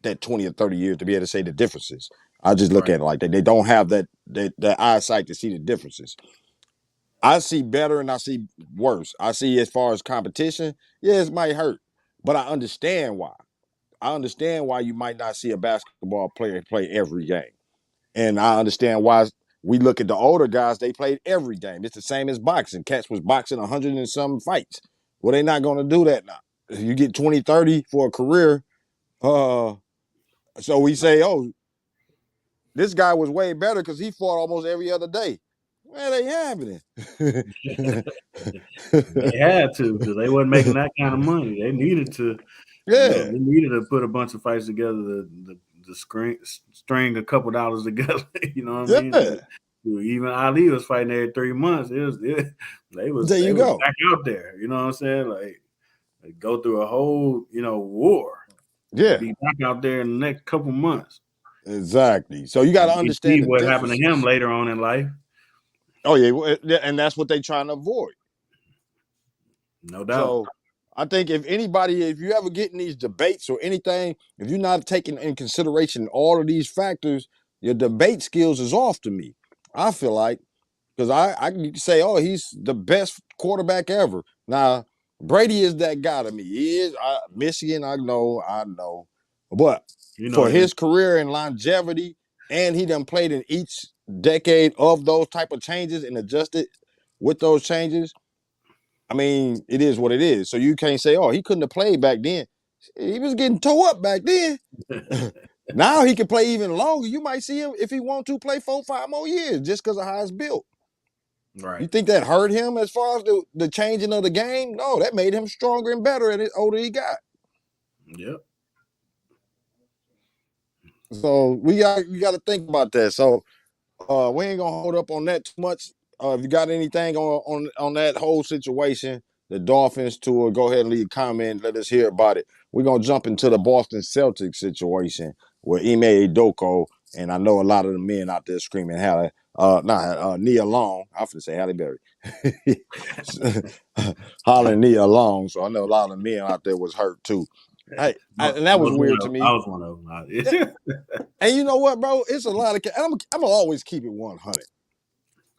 that 20 or 30 years to be able to say the differences. I just look at it like that. They don't have that eyesight to see the differences. I see better and I see worse. I see as far as competition, yeah, it might hurt, but I understand why. I understand why you might not see a basketball player play every game. And I understand why we look at the older guys, they played every game. It's the same as boxing. Cats was boxing 100 and some fights. Well, they're not going to do that now. If you get 20, 30 for a career, so we say, oh, this guy was way better because he fought almost every other day. Well, they having it. They had to, because they wasn't making that kind of money. They needed to, they needed to put a bunch of fights together to string a couple dollars together. You know what I mean? Even Ali was fighting every 3 months. They was back out there. You know what I'm saying? Like go through a whole war. Yeah, be back out there in the next couple months. Exactly. So you got to understand what happened to him later on in life. Oh yeah, and that's what they're trying to avoid. No doubt. So I think if you ever get in these debates or anything, if you're not taking in consideration all of these factors, your debate skills is off to me. I feel like, because I can say, oh, he's the best quarterback ever. Now, Brady is that guy to me. He is Michigan, I know. But for his career and longevity, and he done played in each decade of those type of changes and adjusted with those changes, I mean, it is what it is. So you can't say, oh, he couldn't have played back then. He was getting tore up back then. Now he can play even longer. You might see him, if he want to, play 4-5 more years just because of how it's built. Right. You think that hurt him as far as the changing of the game? No, that made him stronger and better as the older he got. Yep. So we got to think about that. So we ain't gonna hold up on that too much. If you got anything on that whole situation, the Dolphins tour, go ahead and leave a comment. Let us hear about it. We're gonna jump into the Boston Celtics situation with Ime Udoka, and I know a lot of the men out there screaming Halle, Nia Long. I was gonna say Halle Berry, hollering Nia Long. So I know a lot of the men out there was hurt too. Hey, and that was weird to me. I was one of them. And you know what, bro? It's a lot of. I'm gonna always keep it 100.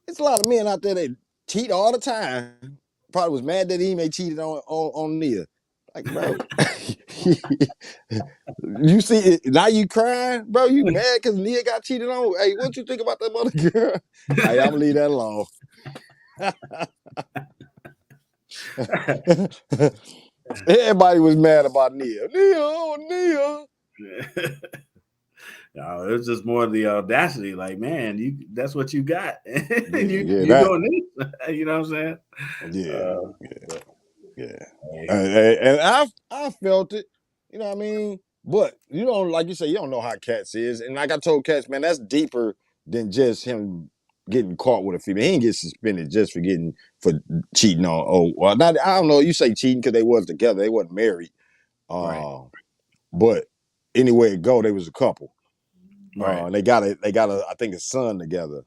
It's a lot of men out there that cheat all the time. Probably was mad that he may cheated on Nia. Like, bro, You see it now? You crying, bro? You mad because Nia got cheated on? Hey, what you think about that mother girl? Hey, I'm gonna leave that alone. Everybody was mad about Nia. Nia, oh Nia. No, it was just more of the audacity. Like, man, that's what you got. Yeah, you that. doing this. You know what I'm saying? Yeah, But, yeah. hey, And I felt it. You know what I mean? But you don't, like you say, you don't know how Cats is. And like I told Cats, man, that's deeper than just him getting caught with a female. He didn't get suspended just for cheating on. Oh, well, not, I don't know. You say cheating because they was together. They wasn't married. right, But anywhere it go, they was a couple. right. They got I think a son together.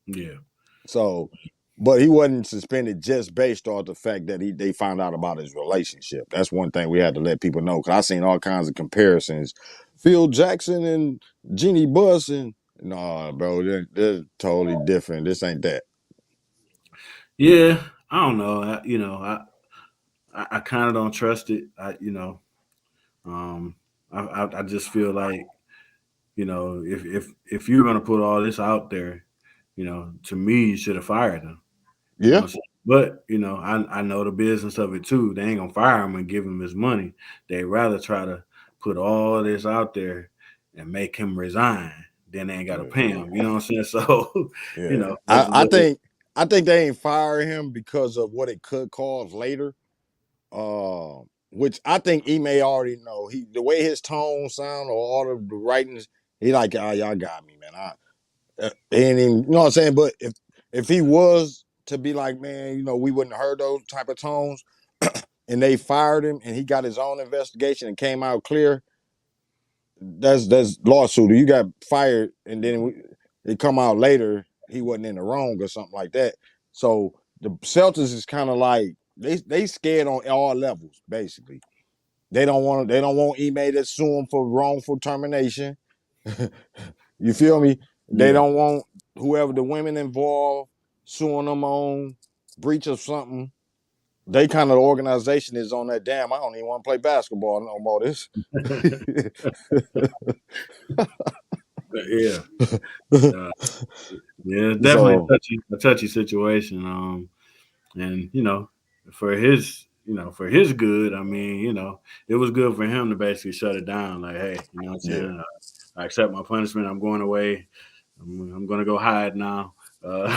Yeah. So, but he wasn't suspended just based off the fact that they found out about his relationship. That's one thing we had to let people know, because I seen all kinds of comparisons. Phil Jackson and Jeannie Buss, and no, bro, they're totally different. This ain't that. Yeah. I don't know. I kind of don't trust it. Um, I just feel like, if you're gonna put all this out there, to me, you should have fired him. You know Yeah, what I'm saying? But I know the business of it too. They ain't gonna fire him and give him his money. They rather try to put all this out there and make him resign. Then they ain't gotta pay him. You know what I'm saying? So, yeah. that's I what it. I think they ain't firing him because of what it could cause later. Which I think he may already know. The way his tone sound or all of the writings, he like, ah, y'all got me, man. He ain't even, you know what I'm saying? But if he was to be like, man, we wouldn't have heard those type of tones, and they fired him, and he got his own investigation and came out clear, that's lawsuit. You got fired, and then it come out later he wasn't in the wrong or something like that. So the Celtics is kind of like they scared on all levels, basically. They don't want Ime to sue him for wrongful termination. You feel me? They Yeah. don't want whoever the women involved suing them on breach of something. They kind of the organization is on that. Damn, I don't even want to play basketball no more. This. Yeah. Uh, yeah, it's definitely So a touchy situation. And for his good, I mean, it was good for him to basically shut it down. Like, hey, you know what I'm yeah, saying? I accept my punishment. I'm going away. I'm going to go hide now. Uh,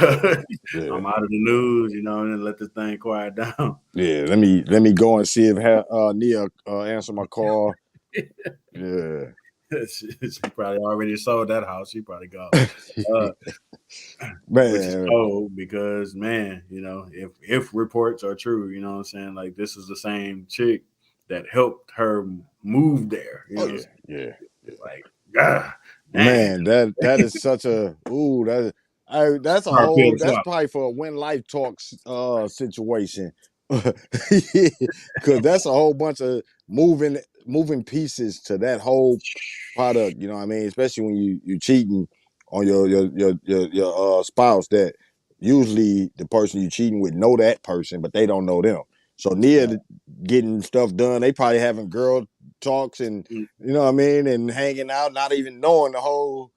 yeah, I'm out of the news, and let this thing quiet down. yeah. Let me go and see if Nia answer my call. Yeah, She probably already sold that house. She probably got, uh, which is man. cold because, man, if reports are true, you know what I'm saying? Like, this is the same chick that helped her move there. You Oh know what I'm yeah, saying? yeah. Like, ah, dang. Man, that is such a that's a Hard pill whole to that's swallow. probably for a When Life Talks situation. Cause that's a whole bunch of moving pieces to that whole product, you know what I mean? Especially when you cheating on your spouse, that usually the person you cheating with know that person, but they don't know them. So Right. near getting stuff done, they probably having girl talks and Mm. you know what I mean, and hanging out, not even knowing the whole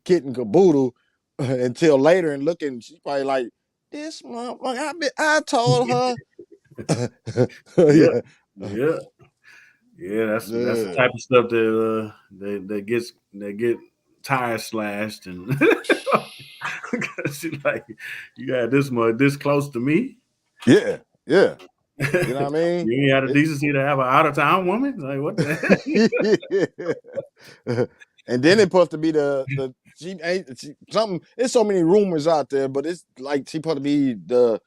kit and caboodle until later and looking. She's probably like, this motherfucker, I told her. Yeah. Yeah, Yeah. Yeah. That's the yeah. type of stuff that get tires slashed and because she like, you got this close to me. Yeah, yeah. You know what I You mean? ain't had the It, decency to have an out of town woman. Like, what the heck? and then it's supposed to be the she ain't something. There's so many rumors out there, but it's like she supposed to be the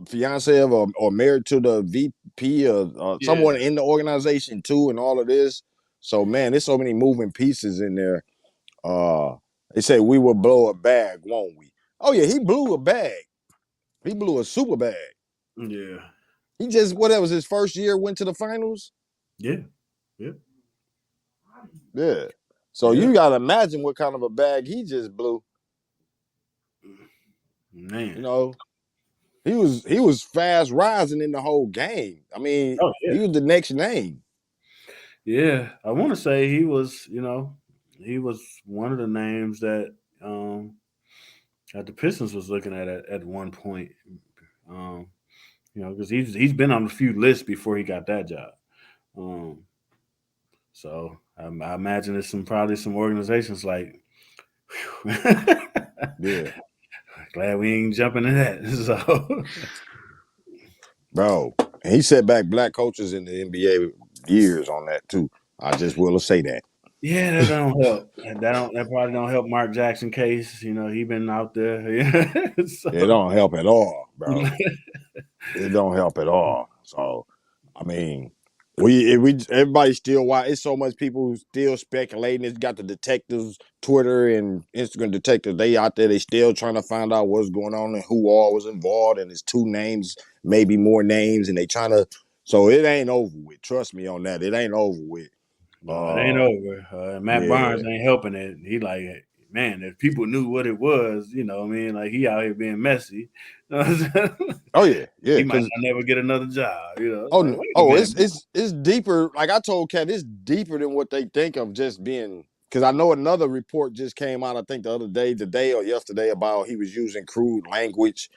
fiance of or married to the VP or someone Yeah. in the organization too, and all of this. So man, there's so many moving pieces in there. Uh, they say we will blow a bag, won't we? Oh yeah, he blew a bag. He blew a super bag. Yeah. He just what that was his first year, went to the finals. Yeah. Yeah. Yeah. So Yeah. you gotta imagine what kind of a bag he just blew. You Man. know, he was fast rising in the whole game. I mean, Oh he yeah. was the next name. Yeah, I want to say he was, he was one of the names um, that the Pistons was looking at one point. Um, because he's been on a few lists before he got that job. Um, so I imagine there's probably some organizations like, Yeah, glad we ain't jumping in that. So bro. And he set back black coaches in the NBA years on that too. I just will say that. yeah, that don't help. That probably don't help Mark Jackson case. He been out there. Yeah. It So don't help at all, bro. It don't help at all. So, I mean, we everybody still why it's so much people still speculating. It's got the detectives, Twitter and Instagram detectives. They out there. They still trying to find out what's going on and who all was involved. And it's two names, maybe more names, and they trying to. So it ain't over with. Trust me on that. It ain't over with. no, it ain't over. Matt Yeah. Barnes ain't helping it. He like, man, if people knew what it was, what I mean, like he out here being messy. You know what I'm saying? Oh yeah, yeah. He might Because not never get another job. It's like, oh wait a oh, minute. it's deeper. Like I told Kat, it's deeper than what they think of just being. Because I know another report just came out. I think the other day, today or yesterday, about he was using crude language.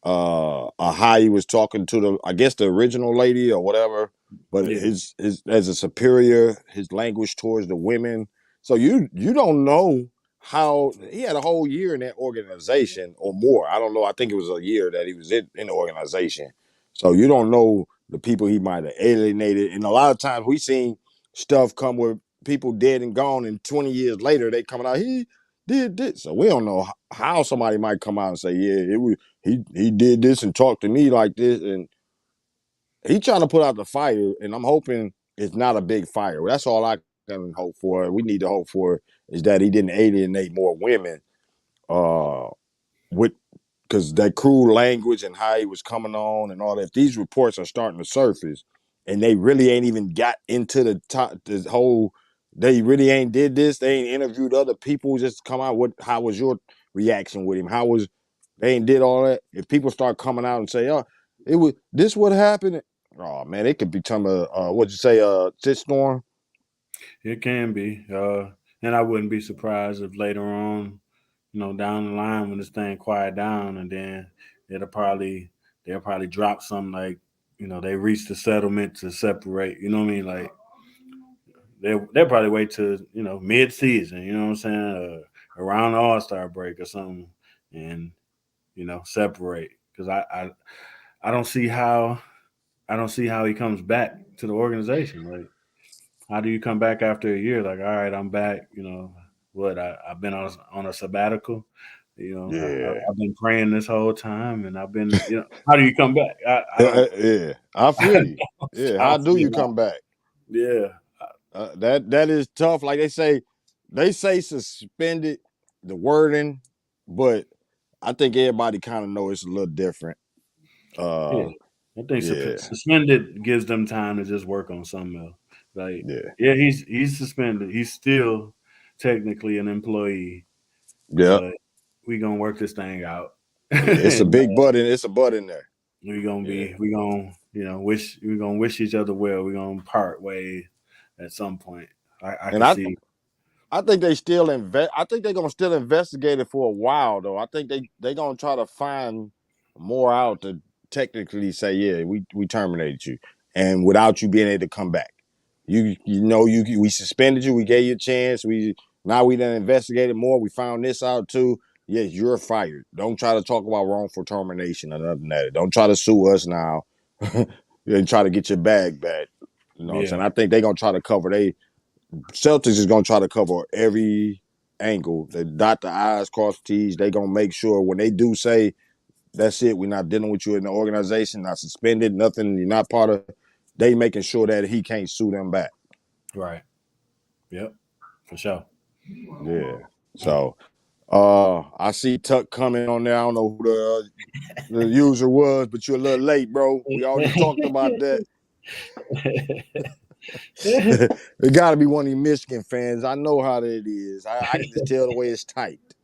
How he was talking to I guess the original lady or whatever. But Yeah, his as a superior, his language towards the women. So you don't know how he had a whole year in that organization or more. I don't know. I think it was a year that he was in the organization. So you don't know the people he might have alienated. And a lot of times we seen stuff come with people dead and gone, and 20 years later they coming out, he did this. So we don't know how somebody might come out and say, yeah, it was he did this and talked to me like this. And he trying to put out the fire, and I'm hoping it's not a big fire. That's all I can hope for. We need to hope for is that he didn't alienate more women uh with because that cruel language and how he was coming on and all that. If these reports are starting to surface, and they really ain't even got into the top, this whole. They really ain't did this. They ain't interviewed other people. Just come out. How was your reaction with him? How was they ain't did all that? If people start coming out and say, "Oh, it was this what happened," oh man, it could become a what'd you say, a shitstorm. it can be. And I wouldn't be surprised if later on, down the line when this thing quiet down, and then it'll probably they'll probably drop something like, they reached a settlement to separate. You know what I mean? Like they'll probably wait to mid season. You know what I'm saying? Around the All Star break or something, and separate because I don't see how he comes back to the organization. Like, how do you come back after a year? Like, all right, I'm back. What I've been on a sabbatical. Yeah, I've been praying this whole time, and I've been. How do you come back? I don't. yeah. I feel you. Yeah, I how don't do see you it. come back? Yeah, That is tough. Like they say suspended the wording, but I think everybody kind of know it's a little different. yeah. Uh, I think yeah, suspended gives them time to just work on something else. Like, yeah, yeah, he's suspended. He's still technically an employee, yeah. but we gonna work this thing out. It's a And big butt in. It's a butt in there. Yeah, we gonna wish each other well. We gonna part ways at some point. I and can see. I think they still invest. I think they're gonna still investigate it for a while, though. I think they gonna try to find more out to technically say, yeah, we terminated you, and without you being able to come back. We suspended you. We gave you a chance. We done investigated more. We found this out too. Yes, you're fired. Don't try to talk about wrongful termination or nothing that. Don't try to sue us now and try to get your bag back. You know what I'm Yeah, saying? I think they're gonna try to cover they Celtics is gonna try to cover every angle. They dot the I's, cross the T's. They gonna make sure when they do say that's it, we're not dealing with you in the organization, not suspended, nothing, you're not part of. They making sure that he can't sue them back. right. Yep, for sure. Yeah. So I see Tuck coming on there. I don't know who the user was, but you're a little late, bro. We already talked about that. It got to be one of you Michigan fans. I know how that is. I can just tell the way it's typed.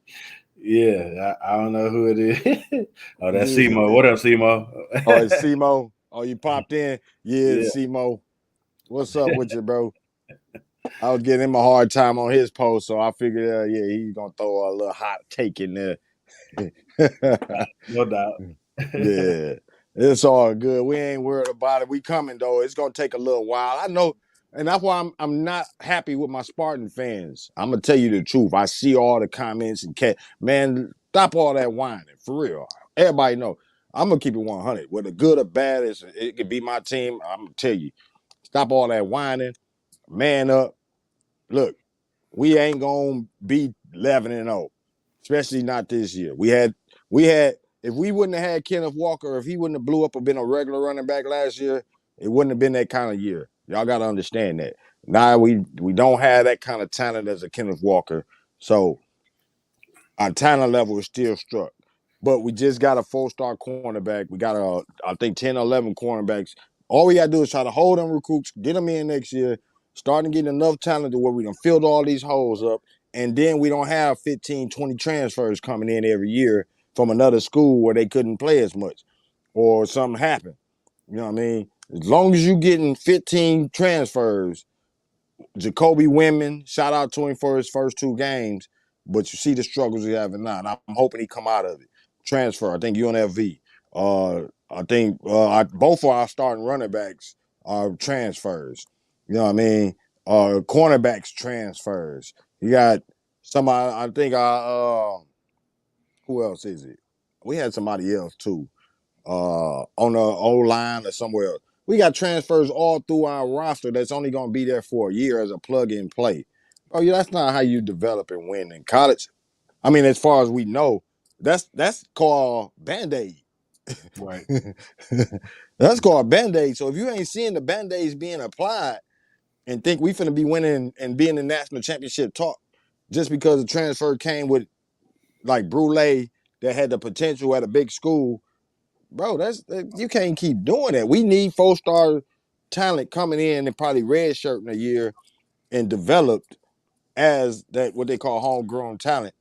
Yeah, I don't know who it is. Oh, that's Yeah. Simo. What up, Simo? Oh, it's Simo. Oh, you popped in? Yeah, Yeah, it's Simo. What's up with you, bro? I was getting him a hard time on his post, so I figured, yeah, he's gonna throw a little hot take in there. No doubt. Yeah, it's all good. We ain't worried about it. We coming though. It's gonna take a little while. I know, and that's why I'm not happy with my Spartan fans. I'm gonna tell you the truth. I see all the comments and man, stop all that whining for real. Everybody know. I'm gonna keep it 100. Whether good or bad, it could be my team. I'm gonna tell you, stop all that whining. Man up. Look, we ain't gonna be 11-0, especially not this year. We had if we wouldn't have had Kenneth Walker, if he wouldn't have blew up or been a regular running back last year, it wouldn't have been that kind of year. Y'all got to understand that. Now we don't have that kind of talent as a Kenneth Walker, so our talent level is still struck. But we just got a 4-star cornerback. We got I think 10 or 11 cornerbacks. All we got to do is try to hold them recruits, get them in next year, starting getting enough talent to where we can fill all these holes up. And then we don't have 15, 20 transfers coming in every year from another school where they couldn't play as much or something happened. You know what I mean? As long as you getting 15 transfers, Jacoby Wimman, shout out to him for his first 2 games, but you see the struggles he having now. And I'm hoping he come out of it. Transfer, I think UNLV. I think both of our starting running backs are transfers. You know what I mean? Cornerbacks transfers. You got somebody, I think who else is it? We had somebody else too. On the O line or somewhere else. We got transfers all through our roster that's only going to be there for a year as a plug and play. Oh yeah, that's not how you develop and win in college. I mean, as far as we know, that's called Band-Aid. Right. That's called Band-Aid. So if you ain't seeing the Band-Aids being applied and think we finna be winning and being in the national championship talk just because the transfer came with like Brule that had the potential at a big school, bro, you can't keep doing that. We need 4-star talent coming in and probably redshirting a year and developed as that what they call homegrown talent,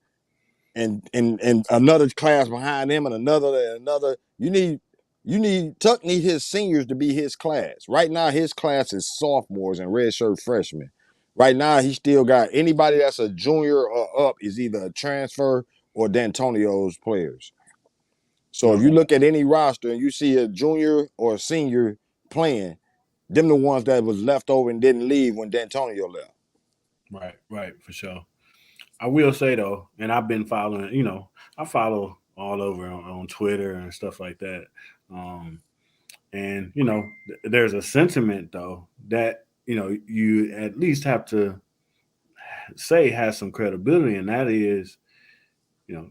and another class behind them and another and another. You need Tuck need his seniors to be his class. Right now, his class is sophomores and redshirt freshmen. Right now, he still got anybody that's a junior or up is either a transfer or D'Antonio's players. So No if you doubt. look at any roster and you see a junior or a senior playing, them the ones that was left over and didn't leave when D'Antonio left. Right. Right. For sure. I will say though, and I've been following. I follow all over on Twitter and stuff like that. Um, and there's a sentiment though that you at least have to say has some credibility, and that is,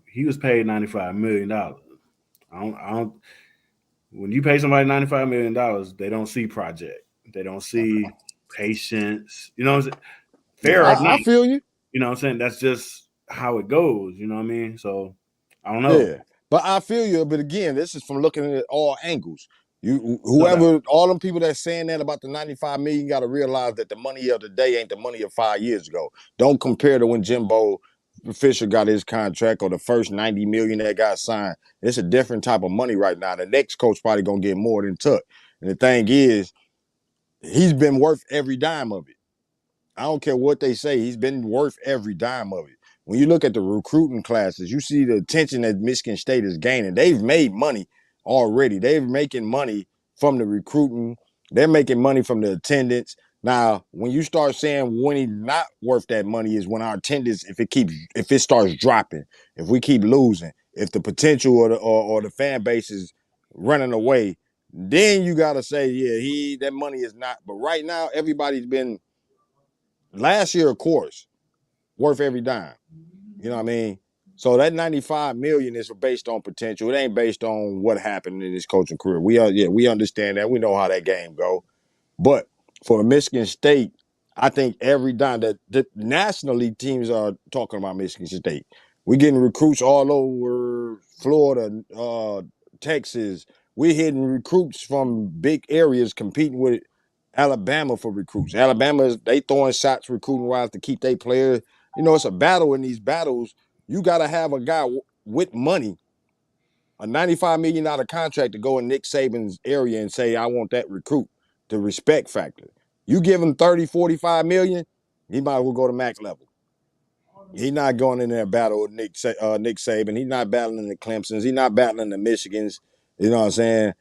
he was paid $95 million. I don't. When you pay somebody $95 million, they don't see project. They don't see patience. Yeah, Fair or not. I feel you. You know what I'm saying? That's just how it goes. You know what I mean? So I don't know. Yeah, but I feel you. But again, this is from looking at all angles. No doubt. Whoever, all them people that's saying that about the 95 million, got to realize that the money of the day ain't the money of 5 years ago. Don't compare to when Jimbo Fisher got his contract or the first 90 million that got signed. It's a different type of money right now. The next coach probably gonna get more than Tuck. And the thing is, he's been worth every dime of it. I don't care what they say. He's been worth every dime of it. When you look at the recruiting classes, you see the attention that Michigan State is gaining. They've made money already. They're making money from the recruiting. They're making money from the attendance. Now, when you start saying when he's not worth that money is when our attendance, if it starts dropping, if we keep losing, if the potential or the fan base is running away, then you gotta say, yeah, that money is not. But right now, everybody's been last year, of course, worth every dime. You know what I mean? So that 95 million is based on potential. It ain't based on what happened in his coaching career. We understand that. We know how that game go. But for Michigan State, I think every dime that nationally teams are talking about Michigan State. We getting recruits all over Florida, Texas. We're hitting recruits from big areas competing with Alabama for recruits. Alabama, they throwing shots recruiting wise to keep their players. It's a battle. In these battles, you got to have a guy with money, a $95 million contract to go in Nick Saban's area and say, I want that recruit. The respect factor. You give him 30, 45 million, He might as well go to MAC level. He's not going in there battle with Nick Saban. He's not battling the Clemsons. He's not battling the Michigans. You know what I'm saying?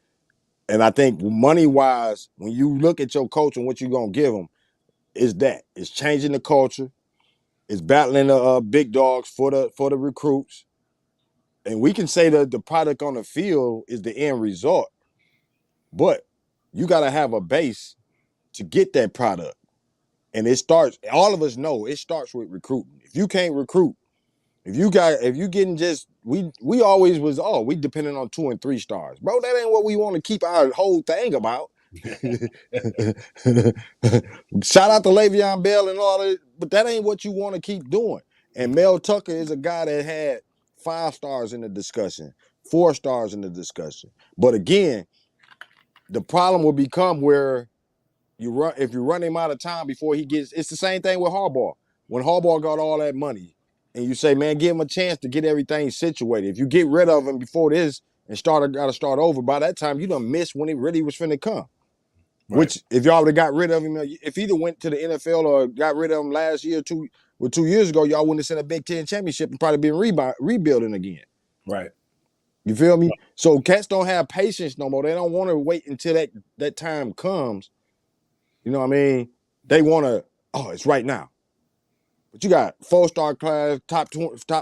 And I think money-wise, when you look at your coach and what you're going to give him, it's changing the culture. It's battling the big dogs for the recruits. And we can say that the product on the field is the end result. But you got to have a base to get that product. And all of us know it starts with recruiting. If you can't recruit, if you getting just we always was we depending on 2 and 3 stars. Bro, that ain't what we want to keep our whole thing about. Shout out to Le'Veon Bell and all that, but that ain't what you want to keep doing. And Mel Tucker is a guy that had 5 stars in the discussion, 4 stars in the discussion. But again, the problem will become where if you run him out of time before he gets, it's the same thing with Harbaugh. When Harbaugh got all that money, and you say, man, give him a chance to get everything situated. If you get rid of him before this and got to start over, by that time you done missed when he really was finna come. Right. Which, if y'all would have got rid of him, if he either went to the NFL or got rid of him last year, 2 years ago, y'all wouldn't have sent a Big Ten championship and probably been rebuilding again. Right. You feel me? So cats don't have patience no more. They don't want to wait until that time comes. You know what I mean? They want to, it's right now. But you got 4-star class,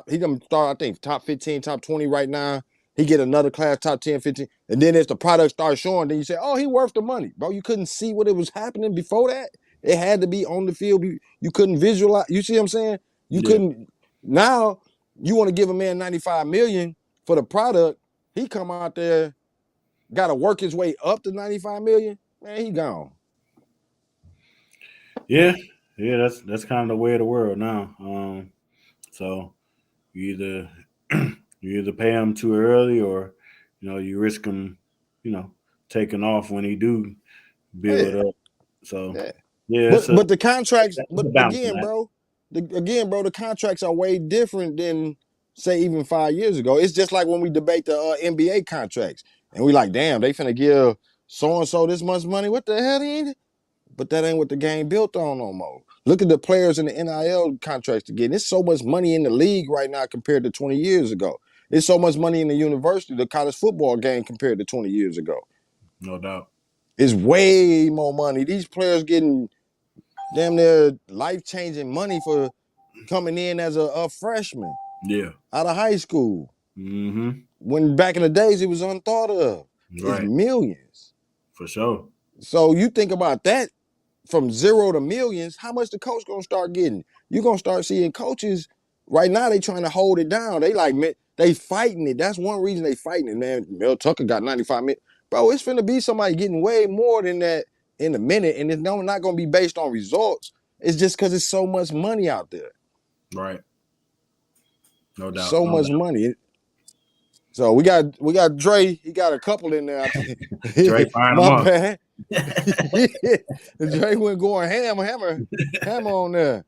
he done start, I think, top 15, top 20 right now. He get another class, top 10, 15. And then as the product starts showing, then you say, he worth the money. Bro, you couldn't see what it was happening before that. It had to be on the field. You couldn't visualize. You see what I'm saying? You couldn't. Now, you want to give a man $95 million for the product. He come out there, got to work his way up to $95 million. Man, he gone. Yeah, that's kind of the way of the world now. So you either pay him too early, or you risk him, taking off when he do build up. So but the contracts, but again, bro, the contracts are way different than say even 5 years ago. It's just like when we debate the NBA contracts, and we like, damn, they finna give so and so this much money. What the hell, ain't it? But that ain't what the game built on no more. Look at the players in the NIL contracts to get. There's so much money in the league right now compared to 20 years ago. There's so much money in the university, the college football game compared to 20 years ago. No doubt. It's way more money. These players getting damn near life-changing money for coming in as a freshman. Yeah. Out of high school. Mm-hmm. When back in the days, it was unthought of. Right. It's millions. For sure. So you think about that, from 0 to millions, how much the coach gonna start getting? You're gonna start seeing coaches right now, they trying to hold it down. They fighting it. That's one reason they fighting it, man. Mel Tucker got 95 million. Bro, it's finna be somebody getting way more than that in a minute, and it's not gonna be based on results. It's just because it's so much money out there. Right. No doubt. So much money. So we got Dre. He got a couple in there. Dre firing them up. Dre went going hammer on there.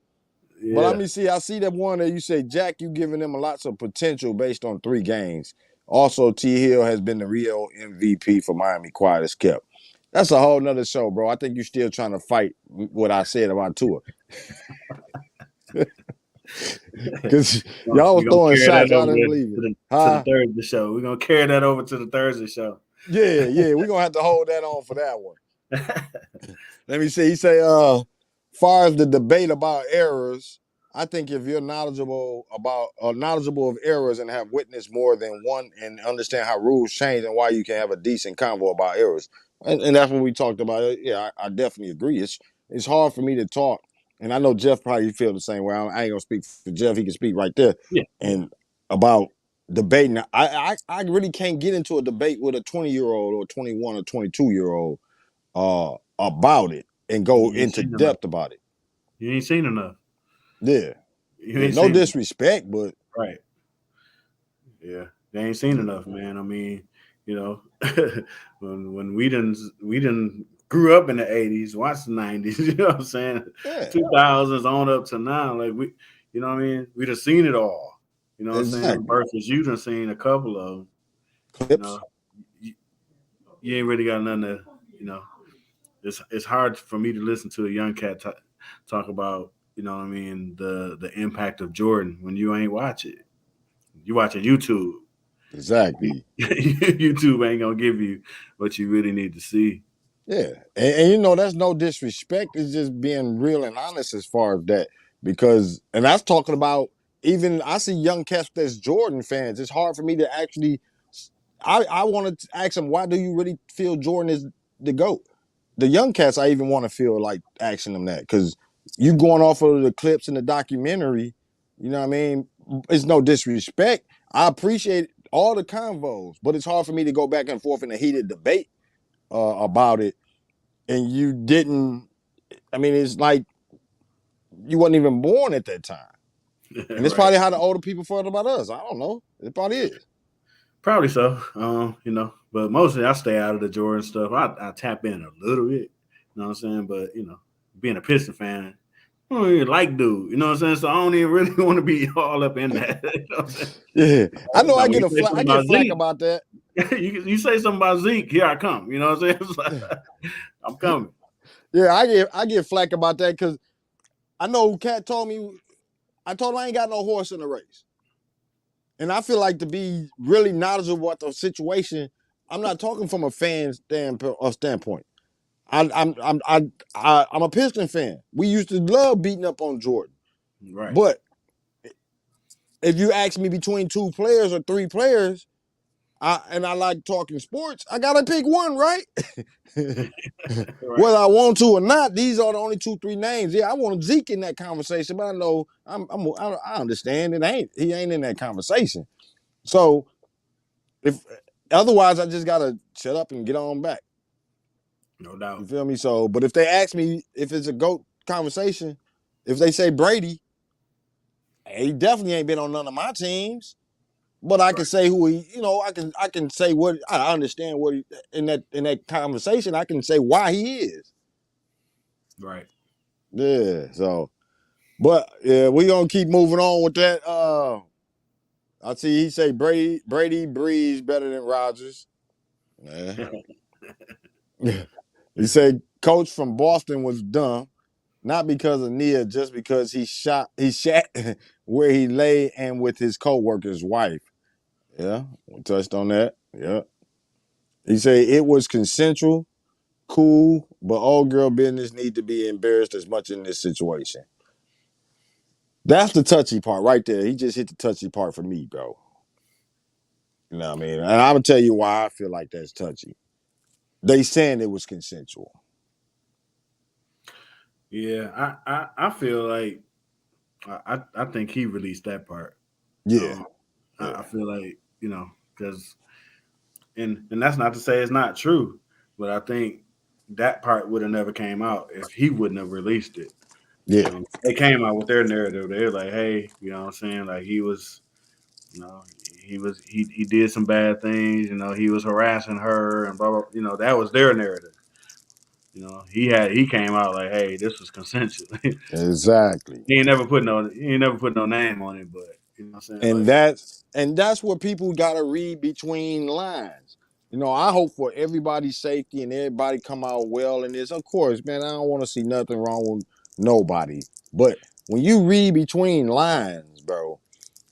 Yeah. But let me see. I see that one that you say, Jack, you giving them lots of potential based on 3 games. Also, T. Hill has been the real MVP for Miami, quiet as kept. That's a whole nother show, bro. I think you're still trying to fight what I said about Tua. Because y'all was throwing shots, y'all didn't believe it. To the Thursday show. We're going to carry that over to the Thursday show. Yeah. We're going to have to hold that on for that one. Let me see. He say, far as the debate about errors, I think if you're knowledgeable of errors and have witnessed more than one and understand how rules change and why you can have a decent convo about errors. And that's what we talked about. Yeah, I definitely agree. It's hard for me to talk. And I know Jeff probably feel the same way. I ain't gonna speak for Jeff. He can speak right there. Yeah. And about debating. I really can't get into a debate with a 20-year-old or 21 or 22-year-old about it and go into depth about it. You ain't seen enough. Yeah. No disrespect, but right. Yeah, they ain't seen enough, man. I mean, when we didn't grew up in the 80s, watched the 90s, you know what I'm saying? Yeah. 2000s on up to now, like we, you know what I mean? We done seen it all. You know what I'm saying? Versus you done seen a couple of clips. You ain't really got nothing to, it's hard for me to listen to a young cat talk about you know what I mean, the impact of Jordan when you ain't watch it. You watching YouTube. Exactly. YouTube ain't gonna give you what you really need to see. Yeah, and you know that's no disrespect. It's just being real and honest as far as that. Because, and that's talking about even I see young cats that's Jordan fans. It's hard for me to actually. I want to ask them, why do you really feel Jordan is the GOAT? The young cats, I even want to feel like asking them that, because you going off of the clips in the documentary. You know what I mean? It's no disrespect. I appreciate all the convos, but it's hard for me to go back and forth in a heated debate about it, and you didn't. I mean, it's like you wasn't even born at that time, and it's Right. probably how the older people felt about us. I don't know. It probably is. Probably so. You know, but mostly I stay out of the Jordan stuff. I tap in a little bit. You know what I'm saying? But you know, being a Piston fan, I don't even like dude. You know what I'm saying? So I don't even really want to be all up in that. You know what I'm saying? Yeah, I know. Now, I when get you say I something get about flack Zeke, about that. you say something about Zeke, here I come. You know what I'm saying? It's like, I'm coming. Yeah, I get flack about that because I know Cat told me. I told him I ain't got no horse in the race, and I feel like to be really knowledgeable about the situation. I'm not talking from a fan standpoint. I'm a Piston fan. We used to love beating up on Jordan, Right. but if you ask me between two players or three players, and I like talking sports, I gotta pick one, right? Right. Whether I want to or not, these are the only 2, 3 names. Yeah, I want Zeke in that conversation, but I know I understand he ain't in that conversation. So if otherwise, I just gotta shut up and get on back. No doubt. You feel me? So, but if they ask me if it's a GOAT conversation, if they say Brady, he definitely ain't been on none of my teams. But I can Right. say who he, I can say what I understand what he, in that conversation. I can say why he is. Right. Yeah. So, but yeah, we gonna keep moving on with that. I see he say Brady Breeze better than Rodgers. Yeah. He said coach from Boston was dumb, not because of Nia, just because he shat where he lay and with his co-worker's wife. Yeah, we touched on that. Yeah. He said it was consensual, cool, but all girl business need to be embarrassed as much in this situation. That's the touchy part right there. He just hit the touchy part for me, bro. You know what I mean? And I'm gonna tell you why I feel like that's touchy. They saying it was consensual. Yeah, I feel like I think he released that part. Yeah, Um, I yeah, feel like because and that's not to say it's not true, but I think that part would have never came out if he wouldn't have released it. yeah. They came out with their narrative. They're like, hey, you know what I'm saying? Like he was, you know, he did some bad things. You know, he was harassing her and blah blah. You know, that was their narrative. You know, he came out like, hey, this was consensual. Exactly. He ain't never put no name on it, but you know what I'm saying? And Like, that's what people gotta read between lines. I hope for everybody's safety and everybody come out well in this. Of course, man, I don't want to see nothing wrong with nobody. But when you read between lines, bro,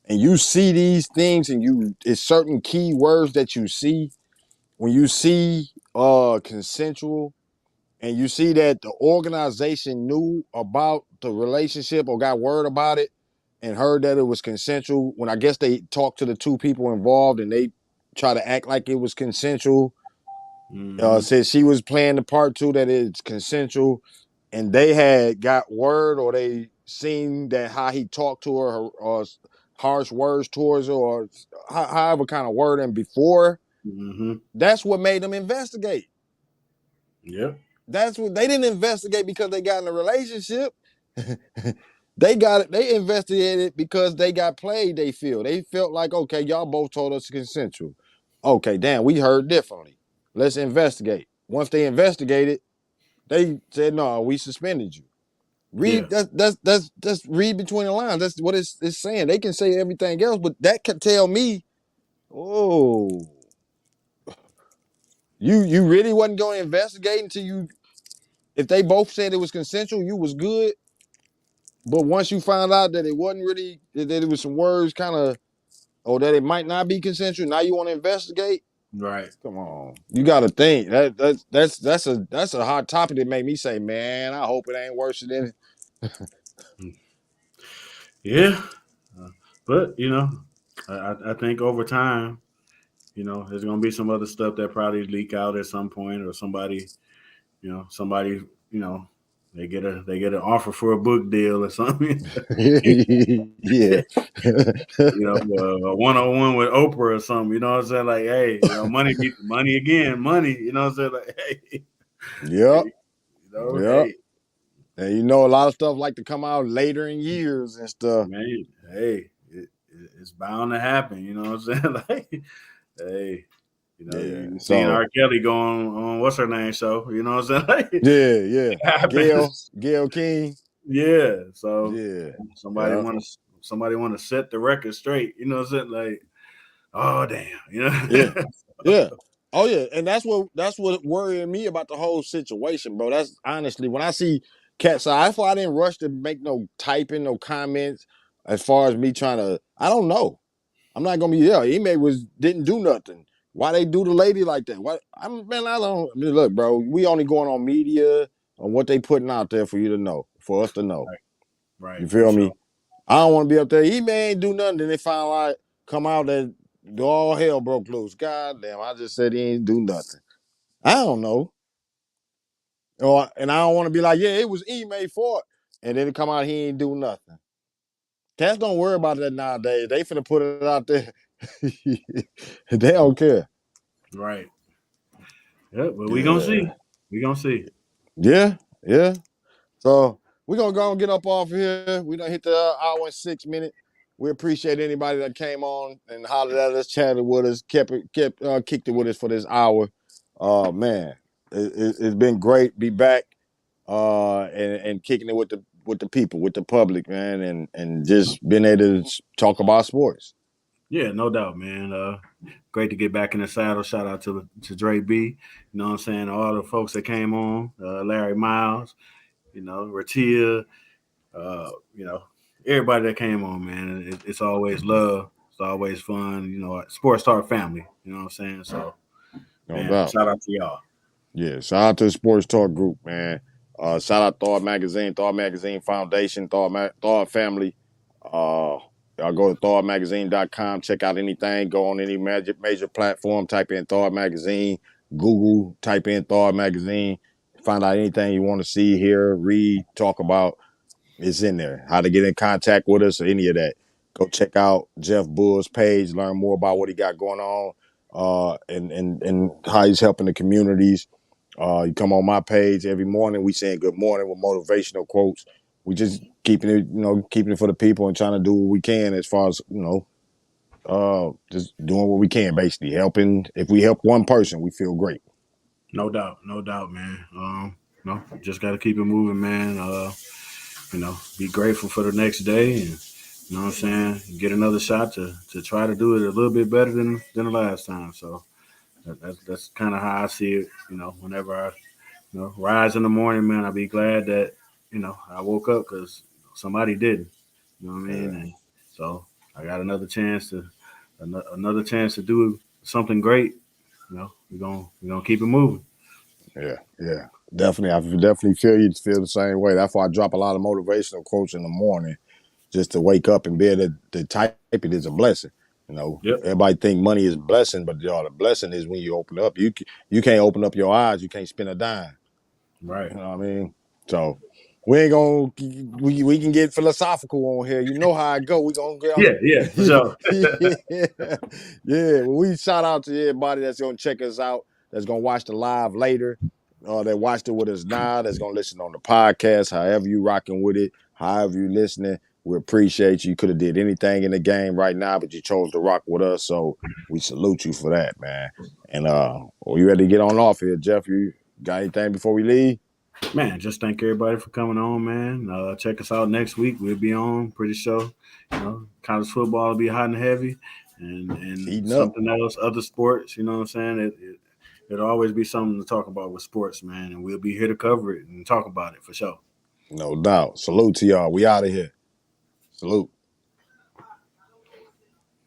and you see these things and it's certain key words that you see when you see consensual, and you see that the organization knew about the relationship or got word about it and heard that it was consensual, when I guess they talked to the two people involved and they try to act like it was consensual, mm-hmm, said she was playing the part too, that it's consensual, and they had got word or they seen that how he talked to her or harsh words towards her or however kind of word and before, mm-hmm, that's what made them investigate. yep, That's what they didn't investigate because they got in a relationship. They investigated because they got played, they felt like, okay, y'all both told us consensual. Okay, damn, we heard differently. Let's investigate. Once they investigated, they said, no, we suspended you. yeah, Read that's read between the lines. That's what it's saying. They can say everything else, but that can tell me, oh, you really wasn't going to investigate until you, if they both said it was consensual, you was good. But once you found out that it wasn't really that it was some words kind of or that it might not be consensual, now you want to investigate. Right. Come on, you got to think that's a hot topic that made me say, man, I hope it ain't worse than Yeah. But I think over time, there's gonna be some other stuff that probably leak out at some point, or somebody, you know, they get an offer for a book deal or something. yeah. A 101 with Oprah or something. You know what I'm saying? Like, hey, money again, money. You know what I'm saying? Like, hey, Yep. Yep. hey, And you know, a lot of stuff like to come out later in years and stuff. man, hey, it's bound to happen. You know what I'm saying? Like, hey, Yeah. you seen So R. Kelly go on what's her name show. You know what I'm saying? Like, yeah, yeah. it happens. Gail King. Yeah. So Yeah. somebody Yeah. want to somebody want to set the record straight. You know what I'm saying? Like, oh damn. Yeah. Yeah. Oh yeah. And that's what worried me about the whole situation, bro. That's honestly when I see cats, so that's why I didn't rush to make no typing, no comments as far as me trying to I don't know. I'm not gonna be Ime was didn't do nothing. Why they do the lady like that? What I don't look, bro. We only going on media on what they putting out there for you to know, for us to know. Right. You Right. For feel sure. me? I don't want to be up there. Ime ain't do nothing. Then they found out come out that all hell broke loose. God damn, I just said he ain't do nothing. I don't know. And I don't want to be like, yeah, it was Ime fault. And then it come out he ain't do nothing. Cats don't worry about that nowadays. They finna put it out there. They don't care. Right. Yeah, but we gonna Yeah. see. We gonna see. Yeah. Yeah. So we're gonna go and get up off here. We done hit the hour and 6 minutes. We appreciate anybody that came on and hollered at us, chatted with us, kicked it with us for this hour. Man, it's been great. Be back and kicking it with the people, with the public, man, and just being able to talk about sports. Yeah, no doubt, man. Great to get back in the saddle. Shout out to Dre B. You know what I'm saying? All the folks that came on, Larry Miles, Ratia, everybody that came on, man. It's always love. It's always fun. Sports Talk family. You know what I'm saying? So, No man, doubt. shout out to y'all. Yeah, shout out to the Sports Talk group, man. Shout out Thought Magazine, Thought Magazine Foundation, Thought Family. Y'all go to thoughtmagazine.com, check out anything, go on any major platform, type in Thought Magazine, Google, type in Thought Magazine, find out anything you want to see, hear, read, talk about. It's in there. How to get in contact with us or any of that. Go check out Jeff Bull's page, learn more about what he got going on, and how he's helping the communities. You come on my page every morning. We saying good morning with motivational quotes. We just keeping it for the people and trying to do what we can as far as just doing what we can, basically helping. If we help one person, we feel great. No doubt, man. Just got to keep it moving, man. Be grateful for the next day, and you know what I'm saying. Get another shot to try to do it a little bit better than the last time. So that's kind of how I see it. Whenever I rise in the morning, man, I'll be glad that I woke up because somebody didn't. You know what I mean? Yeah, And so I got another chance to do something great. We're gonna keep it moving. yeah. Definitely, I definitely feel the same way. That's why I drop a lot of motivational quotes in the morning just to wake up and be able to type it is a blessing. Yep. Everybody think money is a blessing, but the blessing is when you open up. You can't open up your eyes. You can't spend a dime. Right. You know what I mean? So we ain't gonna we can get philosophical on here. You know how I go. We gonna Yeah. Yeah. For sure. yeah. Yeah. Well, we shout out to everybody that's gonna check us out, that's gonna watch the live later, that watched it with us now, that's gonna listen on the podcast, however you rocking with it, however you listening. We appreciate you. You could have did anything in the game right now, but you chose to rock with us. So we salute you for that, man. And you ready to get on off here, Jeff? You got anything before we leave? Man, just thank everybody for coming on, man. Check us out next week. We'll be on, pretty sure. College football will be hot and heavy, and Heating up. something else, other sports. You know what I'm saying? It'll always be something to talk about with sports, man. And we'll be here to cover it and talk about it for sure. No doubt. Salute to y'all. We out of here. Salute.